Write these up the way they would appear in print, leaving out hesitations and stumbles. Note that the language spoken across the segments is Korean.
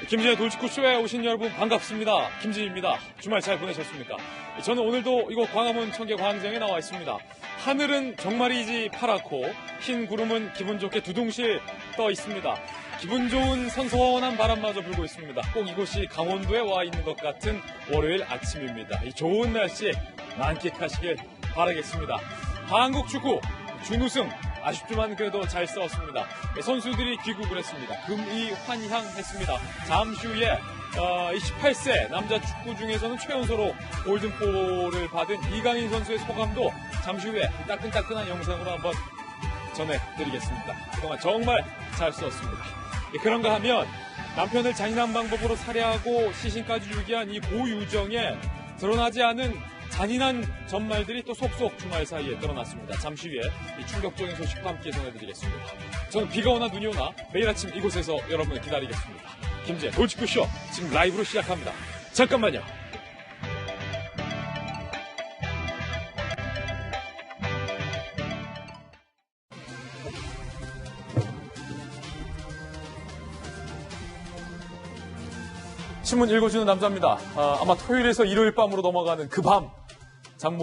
김진의 돌직구쇼에 오신 여러분 반갑습니다. 김진입니다. 주말 잘 보내셨습니까? 저는 오늘도 이곳 광화문 청계 광장에 나와 있습니다. 하늘은 정말이지 파랗고 흰 구름은 기분 좋게 두둥실 떠 있습니다. 기분 좋은 선선한 바람마저 불고 있습니다. 꼭 이곳이 강원도에 와 있는 것 같은 월요일 아침입니다. 이 좋은 날씨 만끽하시길 바라겠습니다. 한국 축구 준우승 아쉽지만 그래도 잘 싸웠습니다. 선수들이 귀국을 했습니다. 금이 환향했습니다. 잠시 후에 28세 남자 축구 중에서는 최연소로 골든볼을 받은 이강인 선수의 소감도 잠시 후에 따끈따끈한 영상으로 한번 전해드리겠습니다. 그동안 정말 잘 싸웠습니다. 그런가 하면 남편을 잔인한 방법으로 살해하고 시신까지 유기한 이 고유정에 드러나지 않은 잔인한 전말들이 또 속속 주말 사이에 드러났습니다. 잠시 후에 이 충격적인 소식과 함께 전해드리겠습니다. 저는 비가 오나 눈이 오나 매일 아침 이곳에서 여러분을 기다리겠습니다. 김재 돌직구쇼 지금 라이브로 시작합니다. 잠깐만요. 신문 읽어주는 남자입니다. 아마 토요일에서 일요일 밤으로 넘어가는 그 밤 잠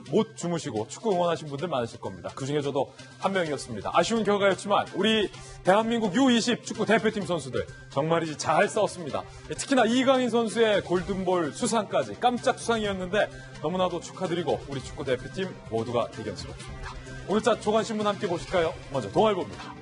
못 주무시고 축구 응원하신 분들 많으실 겁니다. 그중에 저도 한 명이었습니다. 아쉬운 결과였지만 우리 대한민국 U20 축구 대표팀 선수들 정말이지 잘 싸웠습니다. 특히나 이강인 선수의 골든볼 수상까지 깜짝 수상이었는데 너무나도 축하드리고 우리 축구 대표팀 모두가 대견스럽습니다. 오늘자 조간신문 함께 보실까요? 먼저 동아일보입니다.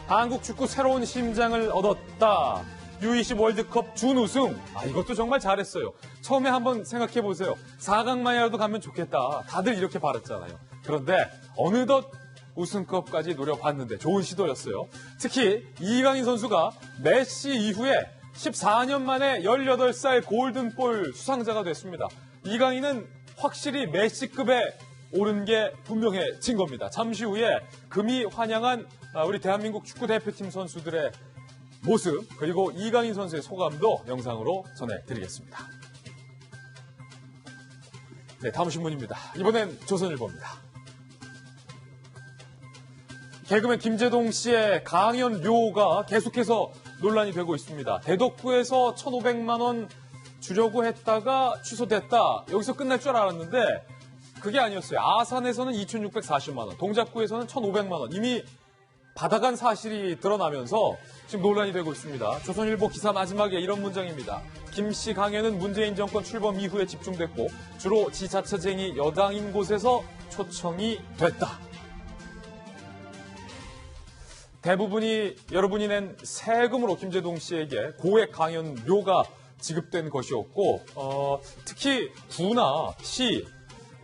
한국 축구 새로운 심장을 얻었다. U20 월드컵 준우승. 이것도 정말 잘했어요. 처음에 한번 생각해보세요. 4강만이라도 가면 좋겠다. 다들 이렇게 바랐잖아요. 그런데 어느덧 우승컵까지 노려봤는데 좋은 시도였어요. 특히 이강인 선수가 메시 이후에 14년 만에 18살 골든볼 수상자가 됐습니다. 이강인은 확실히 메시급에 오른 게 분명해진 겁니다. 잠시 후에 금이 환영한 우리 대한민국 축구 대표팀 선수들의 모습 그리고 이강인 선수의 소감도 영상으로 전해드리겠습니다. 네, 다음 신문입니다. 이번엔 조선일보입니다. 개그맨 김재동 씨의 강연료가 계속해서 논란이 되고 있습니다. 대덕구에서 1,500만 원 주려고 했다가 취소됐다. 여기서 끝날 줄 알았는데 그게 아니었어요. 아산에서는 2,640만 원, 동작구에서는 1,500만 원. 이미 받아간 사실이 드러나면서 지금 논란이 되고 있습니다. 조선일보 기사 마지막에 이런 문장입니다. 김 씨 강연은 문재인 정권 출범 이후에 집중됐고 주로 지자체쟁이 여당인 곳에서 초청이 됐다. 대부분이 여러분이 낸 세금으로 김재동 씨에게 고액 강연료가 지급된 것이었고 특히 구나 시,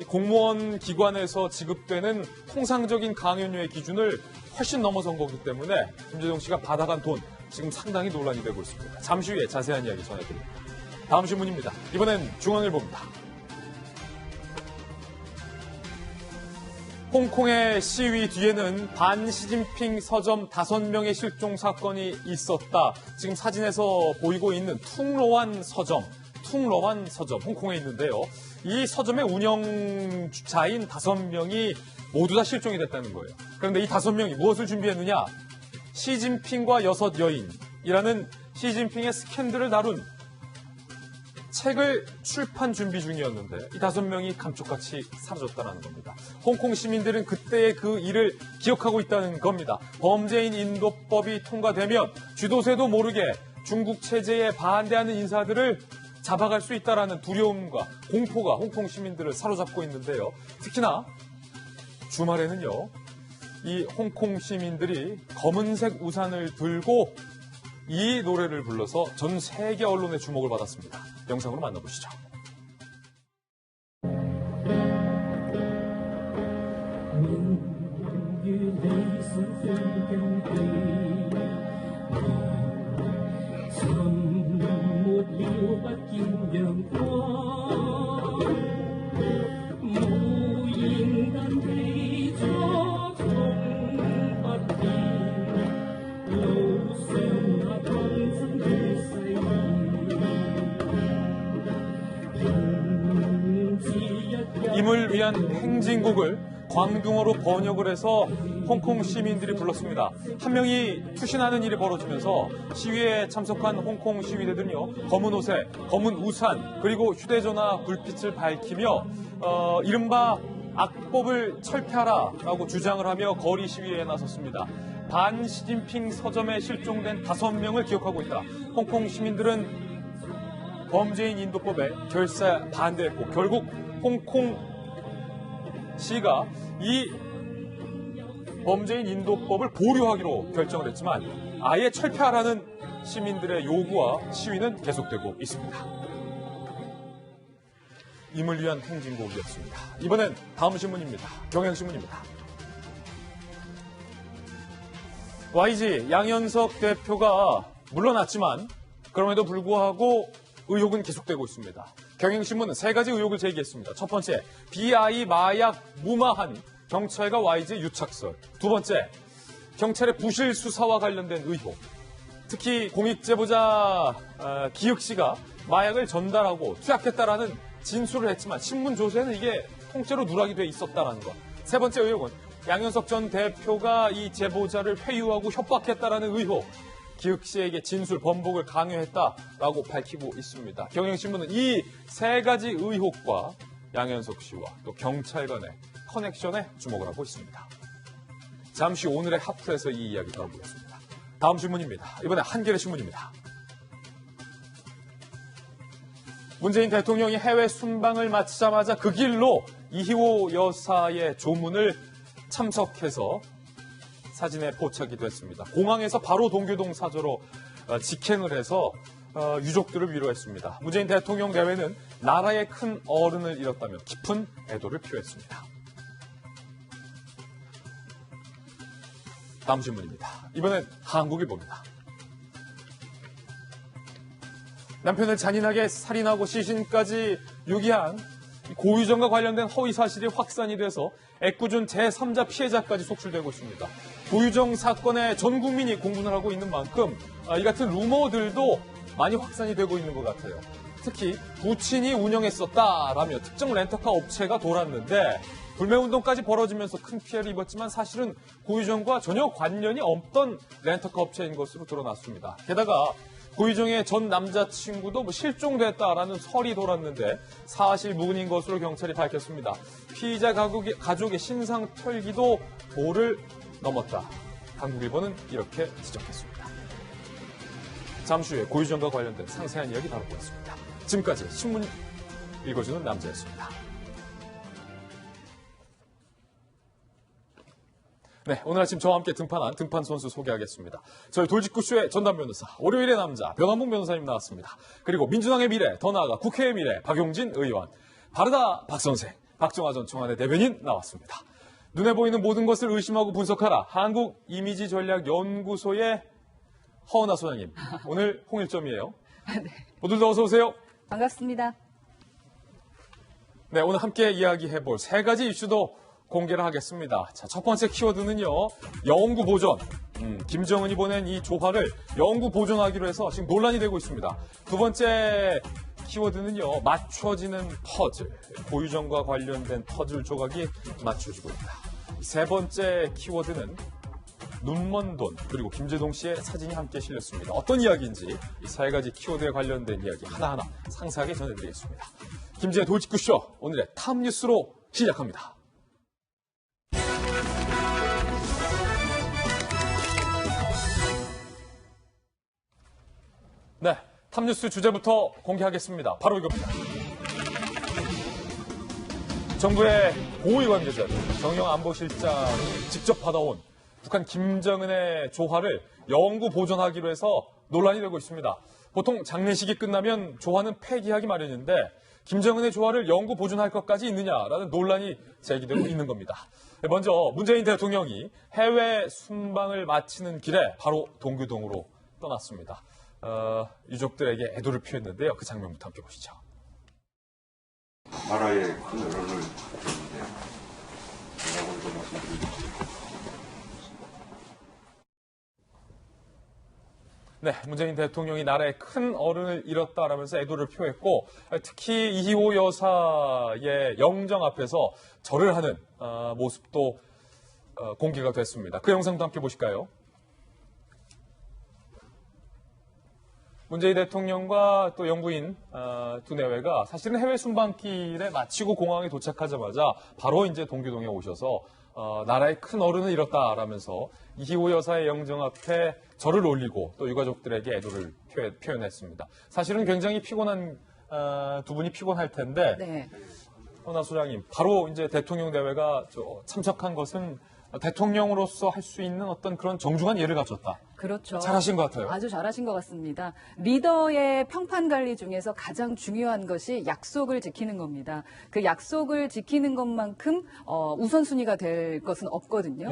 공무원 기관에서 지급되는 통상적인 강연료의 기준을 훨씬 넘어선 거기 때문에 김재동 씨가 받아간 돈 지금 상당히 논란이 되고 있습니다. 잠시 후에 자세한 이야기 전해드립니다. 다음 신문입니다. 이번엔 중앙일보입니다. 홍콩의 시위 뒤에는 반시진핑 서점 5명의 실종 사건이 있었다. 지금 사진에서 보이고 있는 퉁로완 서점, 홍콩에 있는데요. 이 서점의 운영자인 5명이 모두 다 실종이 됐다는 거예요. 그런데 이 5명이 무엇을 준비했느냐? 시진핑과 6 여인이라는 시진핑의 스캔들을 다룬 책을 출판 준비 중이었는데 이 5명이 감쪽같이 사라졌다는 겁니다. 홍콩 시민들은 그때의 그 일을 기억하고 있다는 겁니다. 범죄인 인도법이 통과되면 쥐도새도 모르게 중국 체제에 반대하는 인사들을 잡아갈 수 있다는 두려움과 공포가 홍콩 시민들을 사로잡고 있는데요. 특히나 주말에는요, 이 홍콩 시민들이 검은색 우산을 들고 이 노래를 불러서 전 세계 언론의 주목을 받았습니다. 영상으로 만나보시죠. 임을 위한 행진곡을 광둥어로 번역을 해서 홍콩 시민들이 불렀습니다. 한 명이 투신하는 일이 벌어지면서 시위에 참석한 홍콩 시위대들은요, 검은 옷에 검은 우산 그리고 휴대전화 불빛을 밝히며 이른바 악법을 철폐하라라고 주장을 하며 거리 시위에 나섰습니다. 반 시진핑 서점에 실종된 5명을 기억하고 있다. 홍콩 시민들은 범죄인 인도법에 결사 반대했고 결국 홍콩시가 이 범죄인 인도법을 보류하기로 결정을 했지만 아예 철폐하라는 시민들의 요구와 시위는 계속되고 있습니다. 임을 위한 행진곡이었습니다. 이번엔 다음 신문입니다. 경향신문입니다. YG 양현석 대표가 물러났지만 그럼에도 불구하고 의혹은 계속되고 있습니다. 경향신문은 3가지 의혹을 제기했습니다. 첫 번째, BI 마약 무마한 경찰과 YG의 유착설. 두 번째, 경찰의 부실 수사와 관련된 의혹. 특히 공익제보자 기혁 씨가 마약을 전달하고 투약했다라는 진술을 했지만 신문 조사에는 이게 통째로 누락이 돼 있었다라는 것. 세 번째 의혹은 양현석 전 대표가 이 제보자를 회유하고 협박했다라는 의혹. 기혁 씨에게 진술 번복을 강요했다라고 밝히고 있습니다. 경향신문은 이 3가지 의혹과 양현석 씨와 또 경찰 간의 커넥션에 주목을 하고 있습니다. 잠시 오늘의 하프에서 이 이야기 다뤄보겠습니다. 다음 신문입니다. 이번에 한겨레 신문입니다. 문재인 대통령이 해외 순방을 마치자마자 그 길로 이희호 여사의 조문을 참석해서 사진에 포착이 됐습니다. 공항에서 바로 동교동 사저로 직행을 해서 유족들을 위로했습니다. 문재인 대통령 내외는 나라의 큰 어른을 잃었다며 깊은 애도를 표했습니다. 다음 신문입니다. 이번엔 한국일보입니다. 남편을 잔인하게 살인하고 시신까지 유기한 고유정과 관련된 허위 사실이 확산이 돼서 애꿎은 제3자 피해자까지 속출되고 있습니다. 고유정 사건에 전 국민이 공분을 하고 있는 만큼 이 같은 루머들도 많이 확산이 되고 있는 것 같아요. 특히 부친이 운영했었다라며 특정 렌터카 업체가 돌았는데 불매운동까지 벌어지면서 큰 피해를 입었지만 사실은 고유정과 전혀 관련이 없던 렌터카 업체인 것으로 드러났습니다. 게다가 고유정의 전 남자친구도 실종됐다라는 설이 돌았는데 사실 무근인 것으로 경찰이 밝혔습니다. 피의자 가족의 신상 털기도 도를 넘었다. 한국일보는 이렇게 지적했습니다. 잠시 후에 고유정과 관련된 상세한 이야기 다뤄보겠습니다. 지금까지 신문 읽어주는 남자였습니다. 네, 오늘 아침 저와 함께 등판한 등판 선수 소개하겠습니다. 저희 돌직구쇼의 전담 변호사, 월요일의 남자 변환봉 변호사님 나왔습니다. 그리고 민주당의 미래, 더 나아가 국회의 미래 박용진 의원, 바르다 박선생, 박정화 전 청와대 대변인 나왔습니다. 눈에 보이는 모든 것을 의심하고 분석하라. 한국이미지전략연구소의 허은하 소장님, 오늘 홍일점이에요. 네. 모두들 어서 오세요. 반갑습니다. 네, 오늘 함께 이야기해볼 3가지 이슈도 공개를 하겠습니다. 자, 첫 번째 키워드는요, 영구 보존. 김정은이 보낸 이 조화를 영구 보존하기로 해서 지금 논란이 되고 있습니다. 두 번째 키워드는요, 맞춰지는 퍼즐. 고유정과 관련된 퍼즐 조각이 맞춰지고 있다. 세 번째 키워드는 눈먼 돈, 그리고 김재동 씨의 사진이 함께 실렸습니다. 어떤 이야기인지 이 3가지 키워드에 관련된 이야기 하나하나 상세하게 전해드리겠습니다. 김재의 돌직구쇼, 오늘의 탑뉴스로 시작합니다. 네, 탑뉴스 주제부터 공개하겠습니다. 바로 이겁니다. 정부의 고위 관계자들, 정영 안보실장이 직접 받아온 북한 김정은의 조화를 영구 보존하기로 해서 논란이 되고 있습니다. 보통 장례식이 끝나면 조화는 폐기하기 마련인데 김정은의 조화를 영구 보존할 것까지 있느냐라는 논란이 제기되고 있는 겁니다. 먼저 문재인 대통령이 해외 순방을 마치는 길에 바로 동교동으로 떠났습니다. 유족들에게 애도를 표했는데요. 그 장면부터 함께 보시죠. 나라의 큰 어른을 잃었는데 뭐라고 말씀드리겠습니까? 네, 문재인 대통령이 나라의 큰 어른을 잃었다라면서 애도를 표했고 특히 이희호 여사의 영정 앞에서 절을 하는 모습도 공개가 됐습니다. 그 영상도 함께 보실까요? 문재인 대통령과 또 영부인 두 내외가 사실은 해외 순방길에 마치고 공항에 도착하자마자 바로 이제 동교동에 오셔서 나라의 큰 어른을 잃었다라면서 이희호 여사의 영정 앞에 절을 올리고 또 유가족들에게 애도를 표현했습니다. 사실은 굉장히 피곤한 두 분이 피곤할 텐데 네. 허나 소장님 바로 이제 대통령 대회가 참석한 것은 대통령으로서 할 수 있는 어떤 그런 정중한 예를 갖췄다. 그렇죠. 잘하신 것 같아요. 아주 잘하신 것 같습니다. 리더의 평판 관리 중에서 가장 중요한 것이 약속을 지키는 겁니다. 그 약속을 지키는 것만큼 우선순위가 될 것은 없거든요.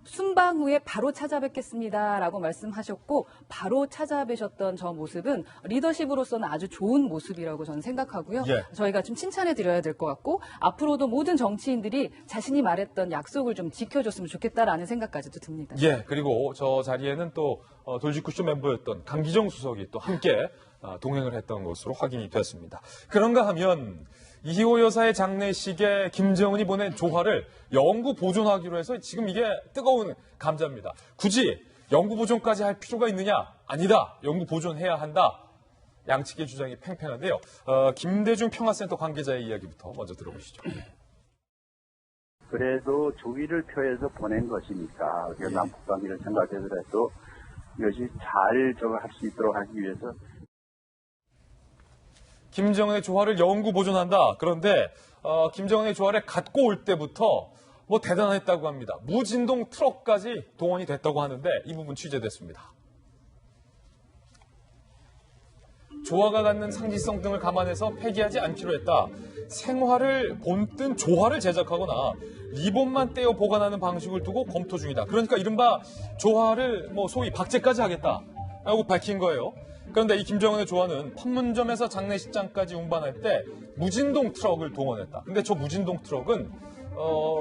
순방 후에 바로 찾아뵙겠습니다라고 말씀하셨고 바로 찾아뵈셨던 저 모습은 리더십으로서는 아주 좋은 모습이라고 저는 생각하고요. 예. 저희가 좀 칭찬해 드려야 될 것 같고 앞으로도 모든 정치인들이 자신이 말했던 약속을 좀 지켜줬으면 좋겠다라는 생각까지도 듭니다. 예, 그리고 저 자리에는 또 돌직구쇼 멤버였던 강기정 수석이 또 함께 동행을 했던 것으로 확인이 됐습니다. 그런가 하면 이희호 여사의 장례식에 김정은이 보낸 조화를 영구 보존하기로 해서 지금 이게 뜨거운 감자입니다. 굳이 영구 보존까지 할 필요가 있느냐? 아니다. 영구 보존해야 한다. 양측의 주장이 팽팽한데요. 김대중 평화센터 관계자의 이야기부터 먼저 들어보시죠. 그래도 주의를 표해서 보낸 것이니까 남북 관계를 생각해서라도 이것이 잘 할 수 있도록 하기 위해서 김정은의 조화를 영구 보존한다. 그런데 김정은의 조화를 갖고 올 때부터 뭐 대단했다고 합니다. 무진동 트럭까지 동원이 됐다고 하는데 이 부분 취재됐습니다. 조화가 갖는 상징성 등을 감안해서 폐기하지 않기로 했다. 생화를 본뜬 조화를 제작하거나 리본만 떼어 보관하는 방식을 두고 검토 중이다. 그러니까 이른바 조화를 뭐 소위 박제까지 하겠다라고 밝힌 거예요. 그런데 이 김정은의 조화는 판문점에서 장례식장까지 운반할 때 무진동 트럭을 동원했다. 근데 저 무진동 트럭은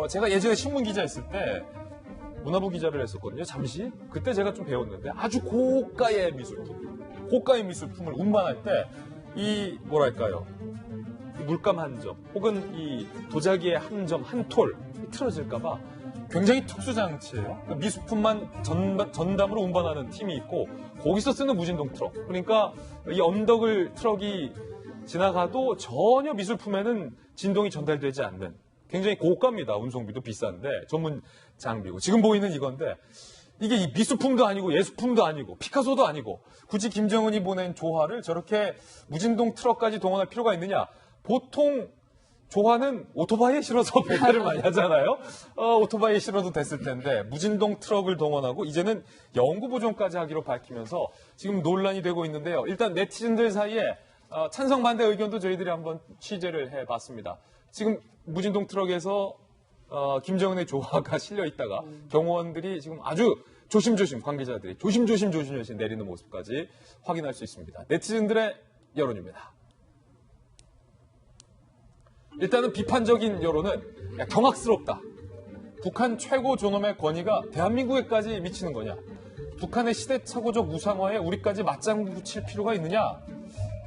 제가 예전에 신문 기자였을 때 문화부 기자를 했었거든요. 잠시 그때 제가 좀 배웠는데 아주 고가의 미술품을 운반할 때 이 뭐랄까요? 물감 한 점 혹은 이 도자기의 한 점 한 톨 틀어질까봐 굉장히 특수 장치예요. 미술품만 전담으로 운반하는 팀이 있고 거기서 쓰는 무진동 트럭. 그러니까 이 언덕을 트럭이 지나가도 전혀 미술품에는 진동이 전달되지 않는 굉장히 고가입니다. 운송비도 비싼데 전문 장비고 지금 보이는 이건데 이게 이 미술품도 아니고 예술품도 아니고 피카소도 아니고 굳이 김정은이 보낸 조화를 저렇게 무진동 트럭까지 동원할 필요가 있느냐. 보통 조화는 오토바이에 실어서 배달을 많이 하잖아요. 오토바이에 실어도 됐을 텐데 무진동 트럭을 동원하고 이제는 영구 보존까지 하기로 밝히면서 지금 논란이 되고 있는데요. 일단 네티즌들 사이에 찬성 반대 의견도 저희들이 한번 취재를 해봤습니다. 지금 무진동 트럭에서 김정은의 조화가 실려 있다가 경호원들이 지금 아주 조심조심 관계자들이 조심조심 내리는 모습까지 확인할 수 있습니다. 네티즌들의 여론입니다. 일단은 비판적인 여론은 경악스럽다. 북한 최고 존엄의 권위가 대한민국에까지 미치는 거냐. 북한의 시대착오적 우상화에 우리까지 맞장구 붙일 필요가 있느냐.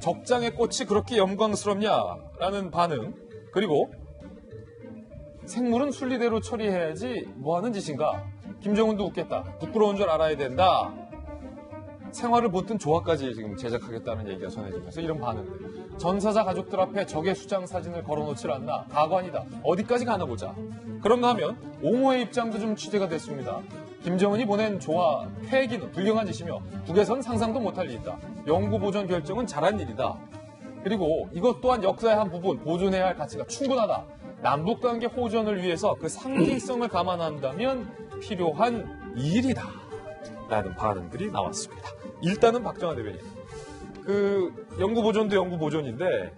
적장의 꽃이 그렇게 영광스럽냐라는 반응. 그리고 생물은 순리대로 처리해야지 뭐하는 짓인가. 김정은도 웃겠다. 부끄러운 줄 알아야 된다. 생활을 보튼 조화까지 지금 제작하겠다는 얘기가 전해지면서 이런 반응. 전사자 가족들 앞에 적의 수장 사진을 걸어놓질 않나. 가관이다. 어디까지 가나 보자. 그런가 하면 옹호의 입장도 좀 취재가 됐습니다. 김정은이 보낸 조화 폐기는 불경한 짓이며 북에선 상상도 못할 일이다. 영구 보존 결정은 잘한 일이다. 그리고 이것 또한 역사의 한 부분 보존해야 할 가치가 충분하다. 남북관계 호전을 위해서 그 상징성을 감안한다면 필요한 일이다. 라는 반응들이 나왔습니다. 일단은 박정환 대변인. 영구 보존도 영구 보존인데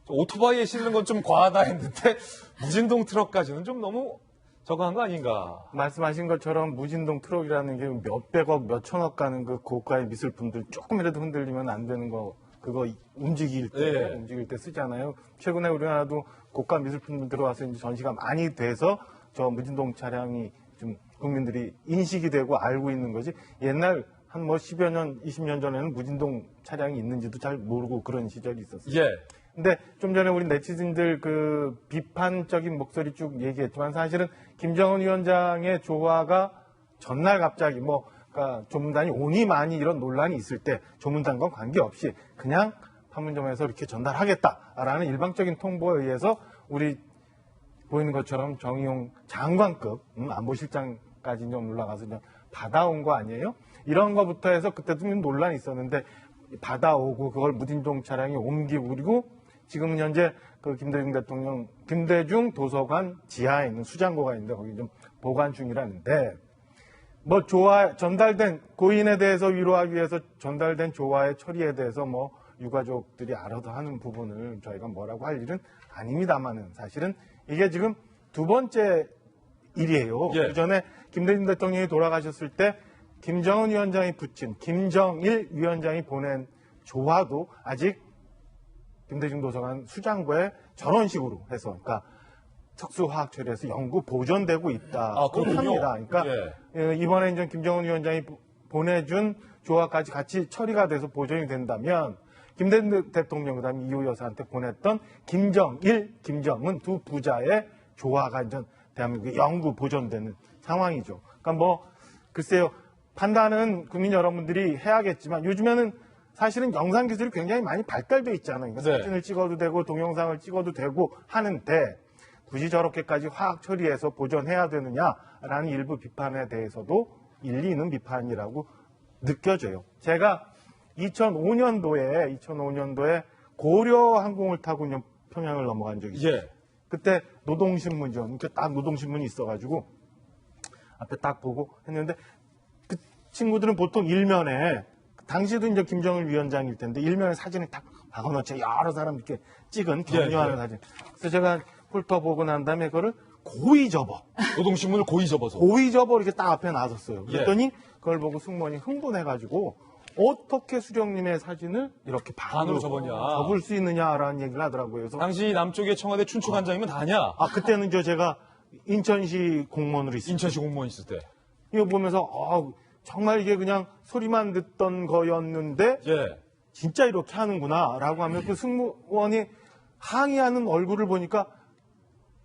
오토바이에 실는 건 좀 과하다 했는데 무진동 트럭까지는 좀 너무 저거 한 거 아닌가. 말씀하신 것처럼 무진동 트럭이라는 게 몇백억, 몇천억 가는 그 고가의 미술품들 조금이라도 흔들리면 안 되는 거, 그거 움직일 때 쓰잖아요. 최근에 우리나라도 고가 미술품들 들어와서 이제 전시가 많이 돼서 저 무진동 차량이 좀 국민들이 인식이 되고 알고 있는 거지. 옛날 한 뭐 10여 년, 20년 전에는 무진동 차량이 있는지도 잘 모르고 그런 시절이 있었어요. 예. 근데 좀 전에 우리 네티즌들 그 비판적인 목소리 쭉 얘기했지만 사실은 김정은 위원장의 조화가 전날 갑자기 뭐 그러니까 조문단이 오니 많이 이런 논란이 있을 때 조문단과 관계없이 그냥 판문점에서 이렇게 전달하겠다라는 일방적인 통보에 의해서 우리 보이는 것처럼 정의용 장관급 안보실장까지 좀 올라가서 좀 받아온 거 아니에요? 이런 거부터 해서 그때도 좀 논란이 있었는데 받아오고 그걸 무진동 차량이 옮기고 그리고 지금은 현재 그 김대중 대통령 김대중 도서관 지하에 있는 수장고가 있는데 거기 좀 보관 중이라는데 뭐 조화 전달된 고인에 대해서 위로하기 위해서 전달된 조화의 처리에 대해서 뭐 유가족들이 알아서 하는 부분을 저희가 뭐라고 할 일은 아닙니다만은 사실은 이게 지금 두 번째 일이에요. 예. 그전에 김대중 대통령이 돌아가셨을 때 김정은 위원장이 붙인 김정일 위원장이 보낸 조화도 아직 김대중 도서관 수장고에 저런 식으로 해서 그러니까 특수화학 처리해서 연구 보존되고 있다고 그렇군요. 합니다. 그러니까 이번에 이제 김정은 위원장이 보내준 조화까지 같이 처리가 돼서 보존이 된다면 김대중 대통령 그다음에 이호 여사한테 보냈던 김정일, 김정은 두 부자의 조화가 이제 대한민국에 연구 보존되는 상황이죠. 그러니까 뭐 글쎄요 판단은 국민 여러분들이 해야겠지만 요즘에는 사실은 영상 기술이 굉장히 많이 발달돼 있잖아요. 그러니까 네. 사진을 찍어도 되고 동영상을 찍어도 되고 하는데 굳이 저렇게까지 화학 처리해서 보존해야 되느냐라는 일부 비판에 대해서도 일리 있는 비판이라고 느껴져요. 제가 2005년도에 고려 항공을 타고 그냥 평양을 넘어간 적이 있어요. 예. 그때 노동신문이죠. 이렇게 딱 노동신문이 있어가지고 앞에 딱 보고 했는데 그 친구들은 보통 일면에 당시도 이제 김정일 위원장일 텐데 일면에 사진을 딱 박아놓죠. 여러 사람 이렇게 찍은 격려하는 예. 사진. 그래서 제가 훑어보고 난 다음에 그거를 고의 접어 노동신문을 고의 접어서. 이렇게 딱 앞에 놔뒀어요. 그랬더니 그걸 보고 승무원이 흥분해가지고 어떻게 수령님의 사진을 이렇게 반으로 접었냐. 접을 수 있느냐라는 얘기를 하더라고요. 그래서 당시 남쪽에 청와대 춘추관장이면 다냐? 그때는 제가 인천시 공무원으로 있었어요. 인천시 공무원 있을 때. 이거 보면서 정말 이게 그냥 소리만 듣던 거였는데 예. 진짜 이렇게 하는구나라고 하면 그 승무원이 항의하는 얼굴을 보니까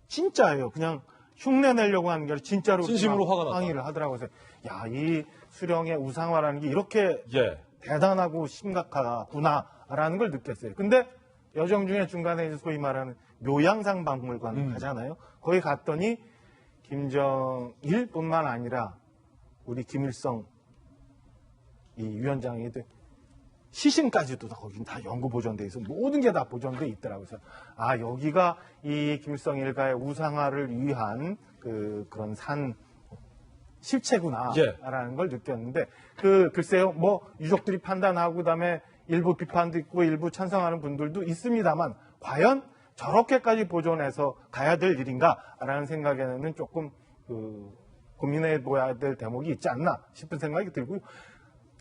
진짜예요. 그냥 흉내 내려고 하는 게 아니라 진짜로 진심으로 화가 났다. 항의를 하더라고요. 그래서 야, 이 수령의 우상화라는 게 이렇게 예. 대단하고 심각하구나라는 걸 느꼈어요. 근데 여정 중에 중간에 이제 소위 말하는 묘양상 박물관을 가잖아요. 거기 갔더니 김정일뿐만 아니라 우리 김일성 이 위원장이 시신까지도 거긴 다 연구 보존돼 있어 모든 게 다 보존돼 있더라고요. 그래서 여기가 이 김일성 일가의 우상화를 위한 그런 산 실체구나라는 걸 느꼈는데 글쎄요 뭐 유족들이 판단하고 그다음에 일부 비판도 있고 일부 찬성하는 분들도 있습니다만 과연 저렇게까지 보존해서 가야 될 일인가라는 생각에는 조금 고민해 보아야 될 대목이 있지 않나 싶은 생각이 들고요.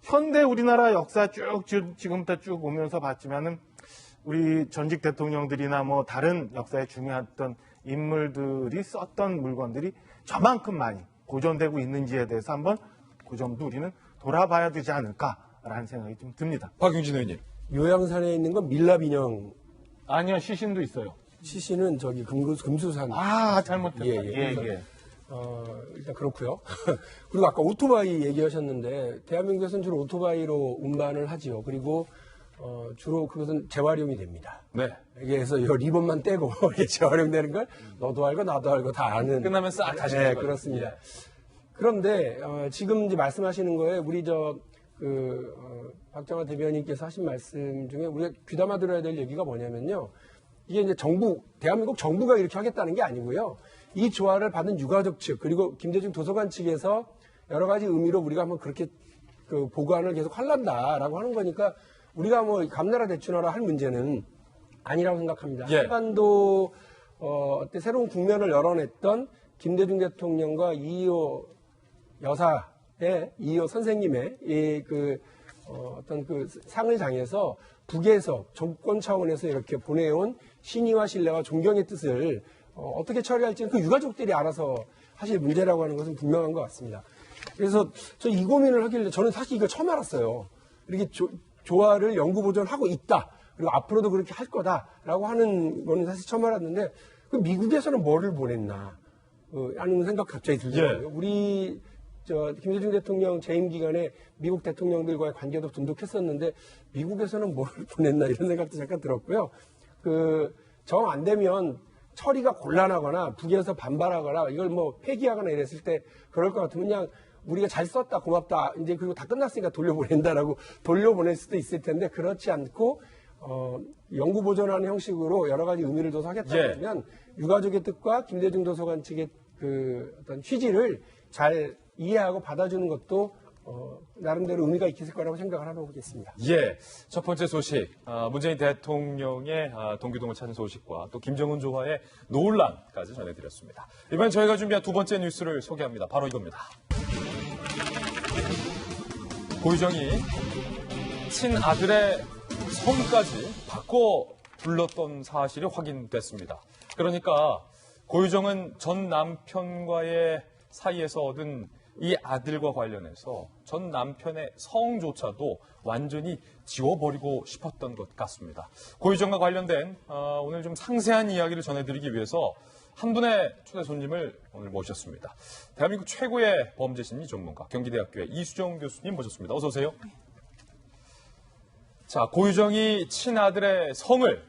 현대 우리나라 역사 지금부터 쭉 오면서 봤지만은 우리 전직 대통령들이나 뭐 다른 역사에 중요했던 인물들이 썼던 물건들이 저만큼 많이 보존되고 있는지에 대해서 한번 그 점도 우리는 돌아봐야 되지 않을까라는 생각이 좀 듭니다. 박용진 의원님. 요양산에 있는 건 밀랍 인형. 아니요, 시신도 있어요. 시신은 저기 금수산. 잘못했다. 예. 일단 그렇고요. 그리고 아까 오토바이 얘기하셨는데 대한민국에서는 주로 오토바이로 운반을 하지요. 그리고 주로 그것은 재활용이 됩니다. 네. 여기에서 이 리본만 떼고 이렇게 재활용되는 걸 너도 알고 나도 알고 다 아는. 끝나면 싹 다시. 네, 그렇습니다. 예. 그런데 지금 이제 말씀하시는 거에 우리 박정화 대변인께서 하신 말씀 중에 우리가 귀담아 들어야 될 얘기가 뭐냐면요. 이게 이제 대한민국 정부가 이렇게 하겠다는 게 아니고요. 이 조화를 받은 유가족 측 그리고 김대중 도서관 측에서 여러 가지 의미로 우리가 한번 그렇게 보관을 계속 할란다라고 하는 거니까 우리가 뭐 감나라 대추나라 할 문제는 아니라고 생각합니다. 예. 한반도 새로운 국면을 열어냈던 김대중 대통령과 이희호 여사의 이희호 선생님의 어떤 상을 장해서 북에서 정권 차원에서 이렇게 보내온 신의와 신뢰와 존경의 뜻을 어떻게 처리할지는 그 유가족들이 알아서 하실 문제라고 하는 것은 분명한 것 같습니다. 그래서 저 이 고민을 하길래 저는 사실 이걸 처음 알았어요. 이렇게 조화를 영구 보존하고 있다. 그리고 앞으로도 그렇게 할 거다라고 하는 거는 사실 처음 알았는데 그 미국에서는 뭐를 보냈나 하는 생각 갑자기 들더라고요. 우리 김대중 대통령 재임 기간에 미국 대통령들과의 관계도 돈독했었는데 미국에서는 뭐를 보냈나 이런 생각도 잠깐 들었고요. 정 안 되면 처리가 곤란하거나 북에서 반발하거나 이걸 뭐 폐기하거나 이랬을 때 그럴 것 같으면 그냥 우리가 잘 썼다 고맙다 이제 그리고 다 끝났으니까 돌려보낸다라고 돌려보낼 수도 있을 텐데 그렇지 않고 영구 보존하는 형식으로 여러 가지 의미를 둬서 하겠다면 유가족의 뜻과 김대중 도서관 측의 그 어떤 취지를 잘 이해하고 받아주는 것도 나름대로 의미가 있을 거라고 생각을 하고 있겠습니다. 예, 첫 번째 소식, 문재인 대통령의 동기동을 찾은 소식과 또 김정은 조화의 논란까지 전해드렸습니다. 이번엔 저희가 준비한 두 번째 뉴스를 소개합니다. 바로 이겁니다. 고유정이 친아들의 성까지 바꿔 불렀던 사실이 확인됐습니다. 그러니까 고유정은 전 남편과의 사이에서 얻은 이 아들과 관련해서 전 남편의 성조차도 완전히 지워버리고 싶었던 것 같습니다. 고유정과 관련된 오늘 좀 상세한 이야기를 전해드리기 위해서 한 분의 초대 손님을 오늘 모셨습니다. 대한민국 최고의 범죄 심리 전문가 경기대학교의 이수정 교수님 모셨습니다. 어서 오세요. 자, 고유정이 친아들의 성을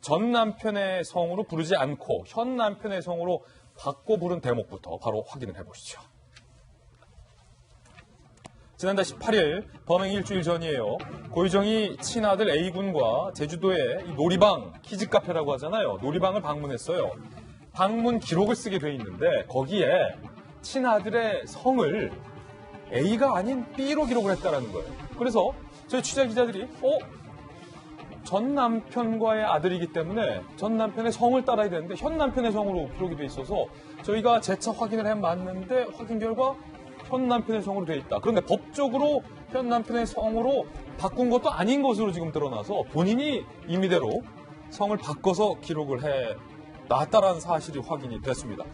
전 남편의 성으로 부르지 않고 현 남편의 성으로 바꿔 부른 대목부터 바로 확인을 해보시죠. 지난달 18일 범행 일주일 전이에요. 고유정이 친아들 A군과 제주도의 이 놀이방, 키즈카페라고 하잖아요. 놀이방을 방문했어요. 방문 기록을 쓰게 돼 있는데 거기에 친아들의 성을 A가 아닌 B로 기록을 했다라는 거예요. 그래서 저희 취재 기자들이 전 남편과의 아들이기 때문에 전 남편의 성을 따라야 되는데 현 남편의 성으로 기록이 돼 있어서 저희가 재차 확인을 해봤는데 확인 결과 현 남편의 성으로 돼 있다. 그런데 법적으로 현 남편의 성으로 바꾼 것도 아닌 것으로 지금 드러나서 본인이 임의대로 성을 바꿔서 기록을 해 놨다라는 사실이 확인이 됐습니다.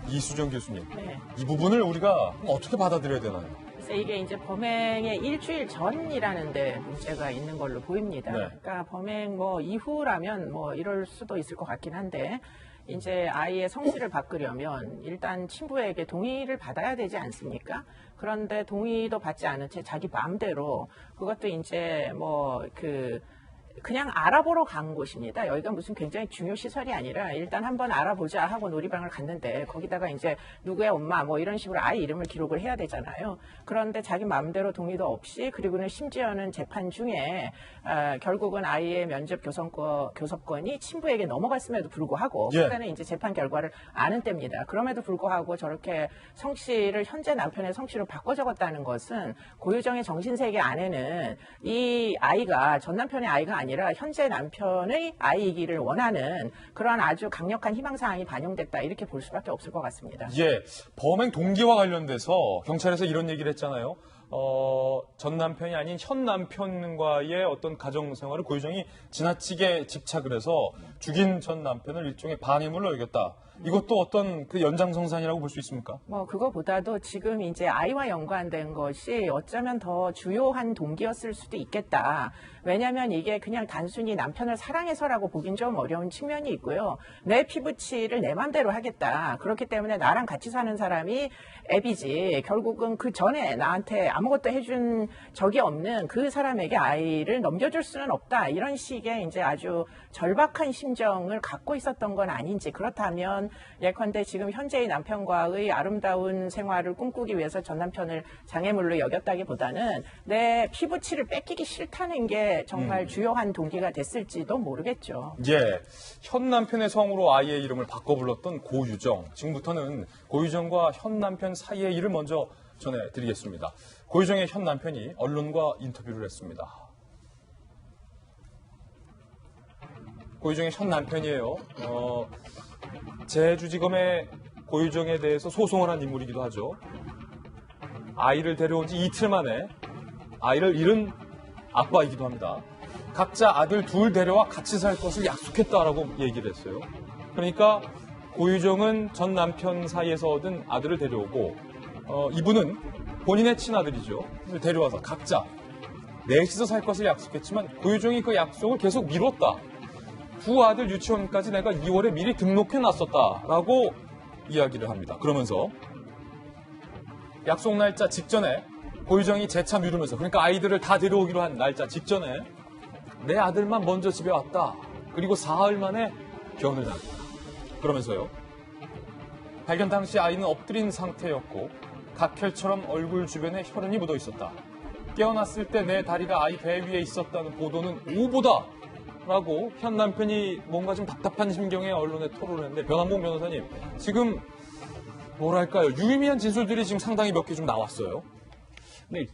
이수정 교수님, 네. 이 부분을 우리가 어떻게 받아들여야 되나요? 그래서 이게 이제 범행의 일주일 전이라는 데 문제가 있는 걸로 보입니다. 네. 그러니까 범행 이후라면 이럴 수도 있을 것 같긴 한데 이제 아이의 성씨를 바꾸려면 일단 친부에게 동의를 받아야 되지 않습니까? 그런데 동의도 받지 않은 채 자기 마음대로 그것도 이제 그냥 알아보러 간 곳입니다. 여기가 무슨 굉장히 중요 시설이 아니라 일단 한번 알아보자 하고 놀이방을 갔는데 거기다가 이제 누구의 엄마 이런 식으로 아이 이름을 기록을 해야 되잖아요. 그런데 자기 마음대로 동의도 없이 그리고는 심지어는 재판 중에 결국은 아이의 면접 교섭권이 친부에게 넘어갔음에도 불구하고 그때는 이제 재판 결과를 아는 때입니다. 그럼에도 불구하고 저렇게 성씨를 현재 남편의 성씨로 바꿔 적었다는 것은 고유정의 정신세계 안에는 이 아이가 전 남편의 아이가 아니라 현재 남편의 아이이기를 원하는 그런 아주 강력한 희망사항이 반영됐다 이렇게 볼 수밖에 없을 것 같습니다. 예, 범행 동기와 관련돼서 경찰에서 이런 얘기를 했잖아요. 전 남편이 아닌 현 남편과의 어떤 가정생활을 고유정이 지나치게 집착을 해서 죽인 전 남편을 일종의 반인물로 여겼다. 이것도 어떤 그 연장선상이라고 볼 수 있습니까? 그거보다도 지금 이제 아이와 연관된 것이 어쩌면 더 주요한 동기였을 수도 있겠다. 왜냐하면 이게 그냥 단순히 남편을 사랑해서라고 보긴 좀 어려운 측면이 있고요. 내 피부치를 내 맘대로 하겠다. 그렇기 때문에 나랑 같이 사는 사람이 애비지. 결국은 그 전에 나한테 아무것도 해준 적이 없는 그 사람에게 아이를 넘겨줄 수는 없다. 이런 식의 이제 아주 절박한 심정을 갖고 있었던 건 아닌지. 그렇다면 예컨대 지금 현재의 남편과의 아름다운 생활을 꿈꾸기 위해서 전 남편을 장애물로 여겼다기보다는 내 피부치를 뺏기기 싫다는 게 정말 주요한 동기가 됐을지도 모르겠죠. 예, 현 남편의 성으로 아이의 이름을 바꿔 불렀던 고유정. 지금부터는 고유정과 현 남편 사이의 일을 먼저 전해드리겠습니다. 고유정의 현 남편이 언론과 인터뷰를 했습니다. 고유정의 현 남편이에요. 제주지검에 고유정에 대해서 소송을 한 인물이기도 하죠. 아이를 데려온 지 이틀 만에 아이를 잃은 아빠이기도 합니다. 각자 아들 둘 데려와 같이 살 것을 약속했다라고 얘기를 했어요. 그러니까 고유정은 전 남편 사이에서 얻은 아들을 데려오고 이분은 본인의 친아들이죠. 데려와서 각자 넷이서 살 것을 약속했지만 고유정이 그 약속을 계속 미뤘다. 두 아들 유치원까지 내가 2월에 미리 등록해놨었다라고 이야기를 합니다. 그러면서 약속 날짜 직전에 고유정이 재차 미루면서, 그러니까 아이들을 다 데려오기로 한 날짜 직전에 내 아들만 먼저 집에 왔다. 그리고 사흘 만에 병을 당했다. 그러면서요. 발견 당시 아이는 엎드린 상태였고 각혈처럼 얼굴 주변에 혈흔이 묻어 있었다. 깨어났을 때 내 다리가 아이 배 위에 있었다는 보도는 오보다 라고 현 남편이 뭔가 좀 답답한 심경에 언론에 토론을 했는데, 변한봉 변호사님, 지금 뭐랄까요, 유의미한 진술들이 지금 상당히 몇 개 좀 나왔어요. 네.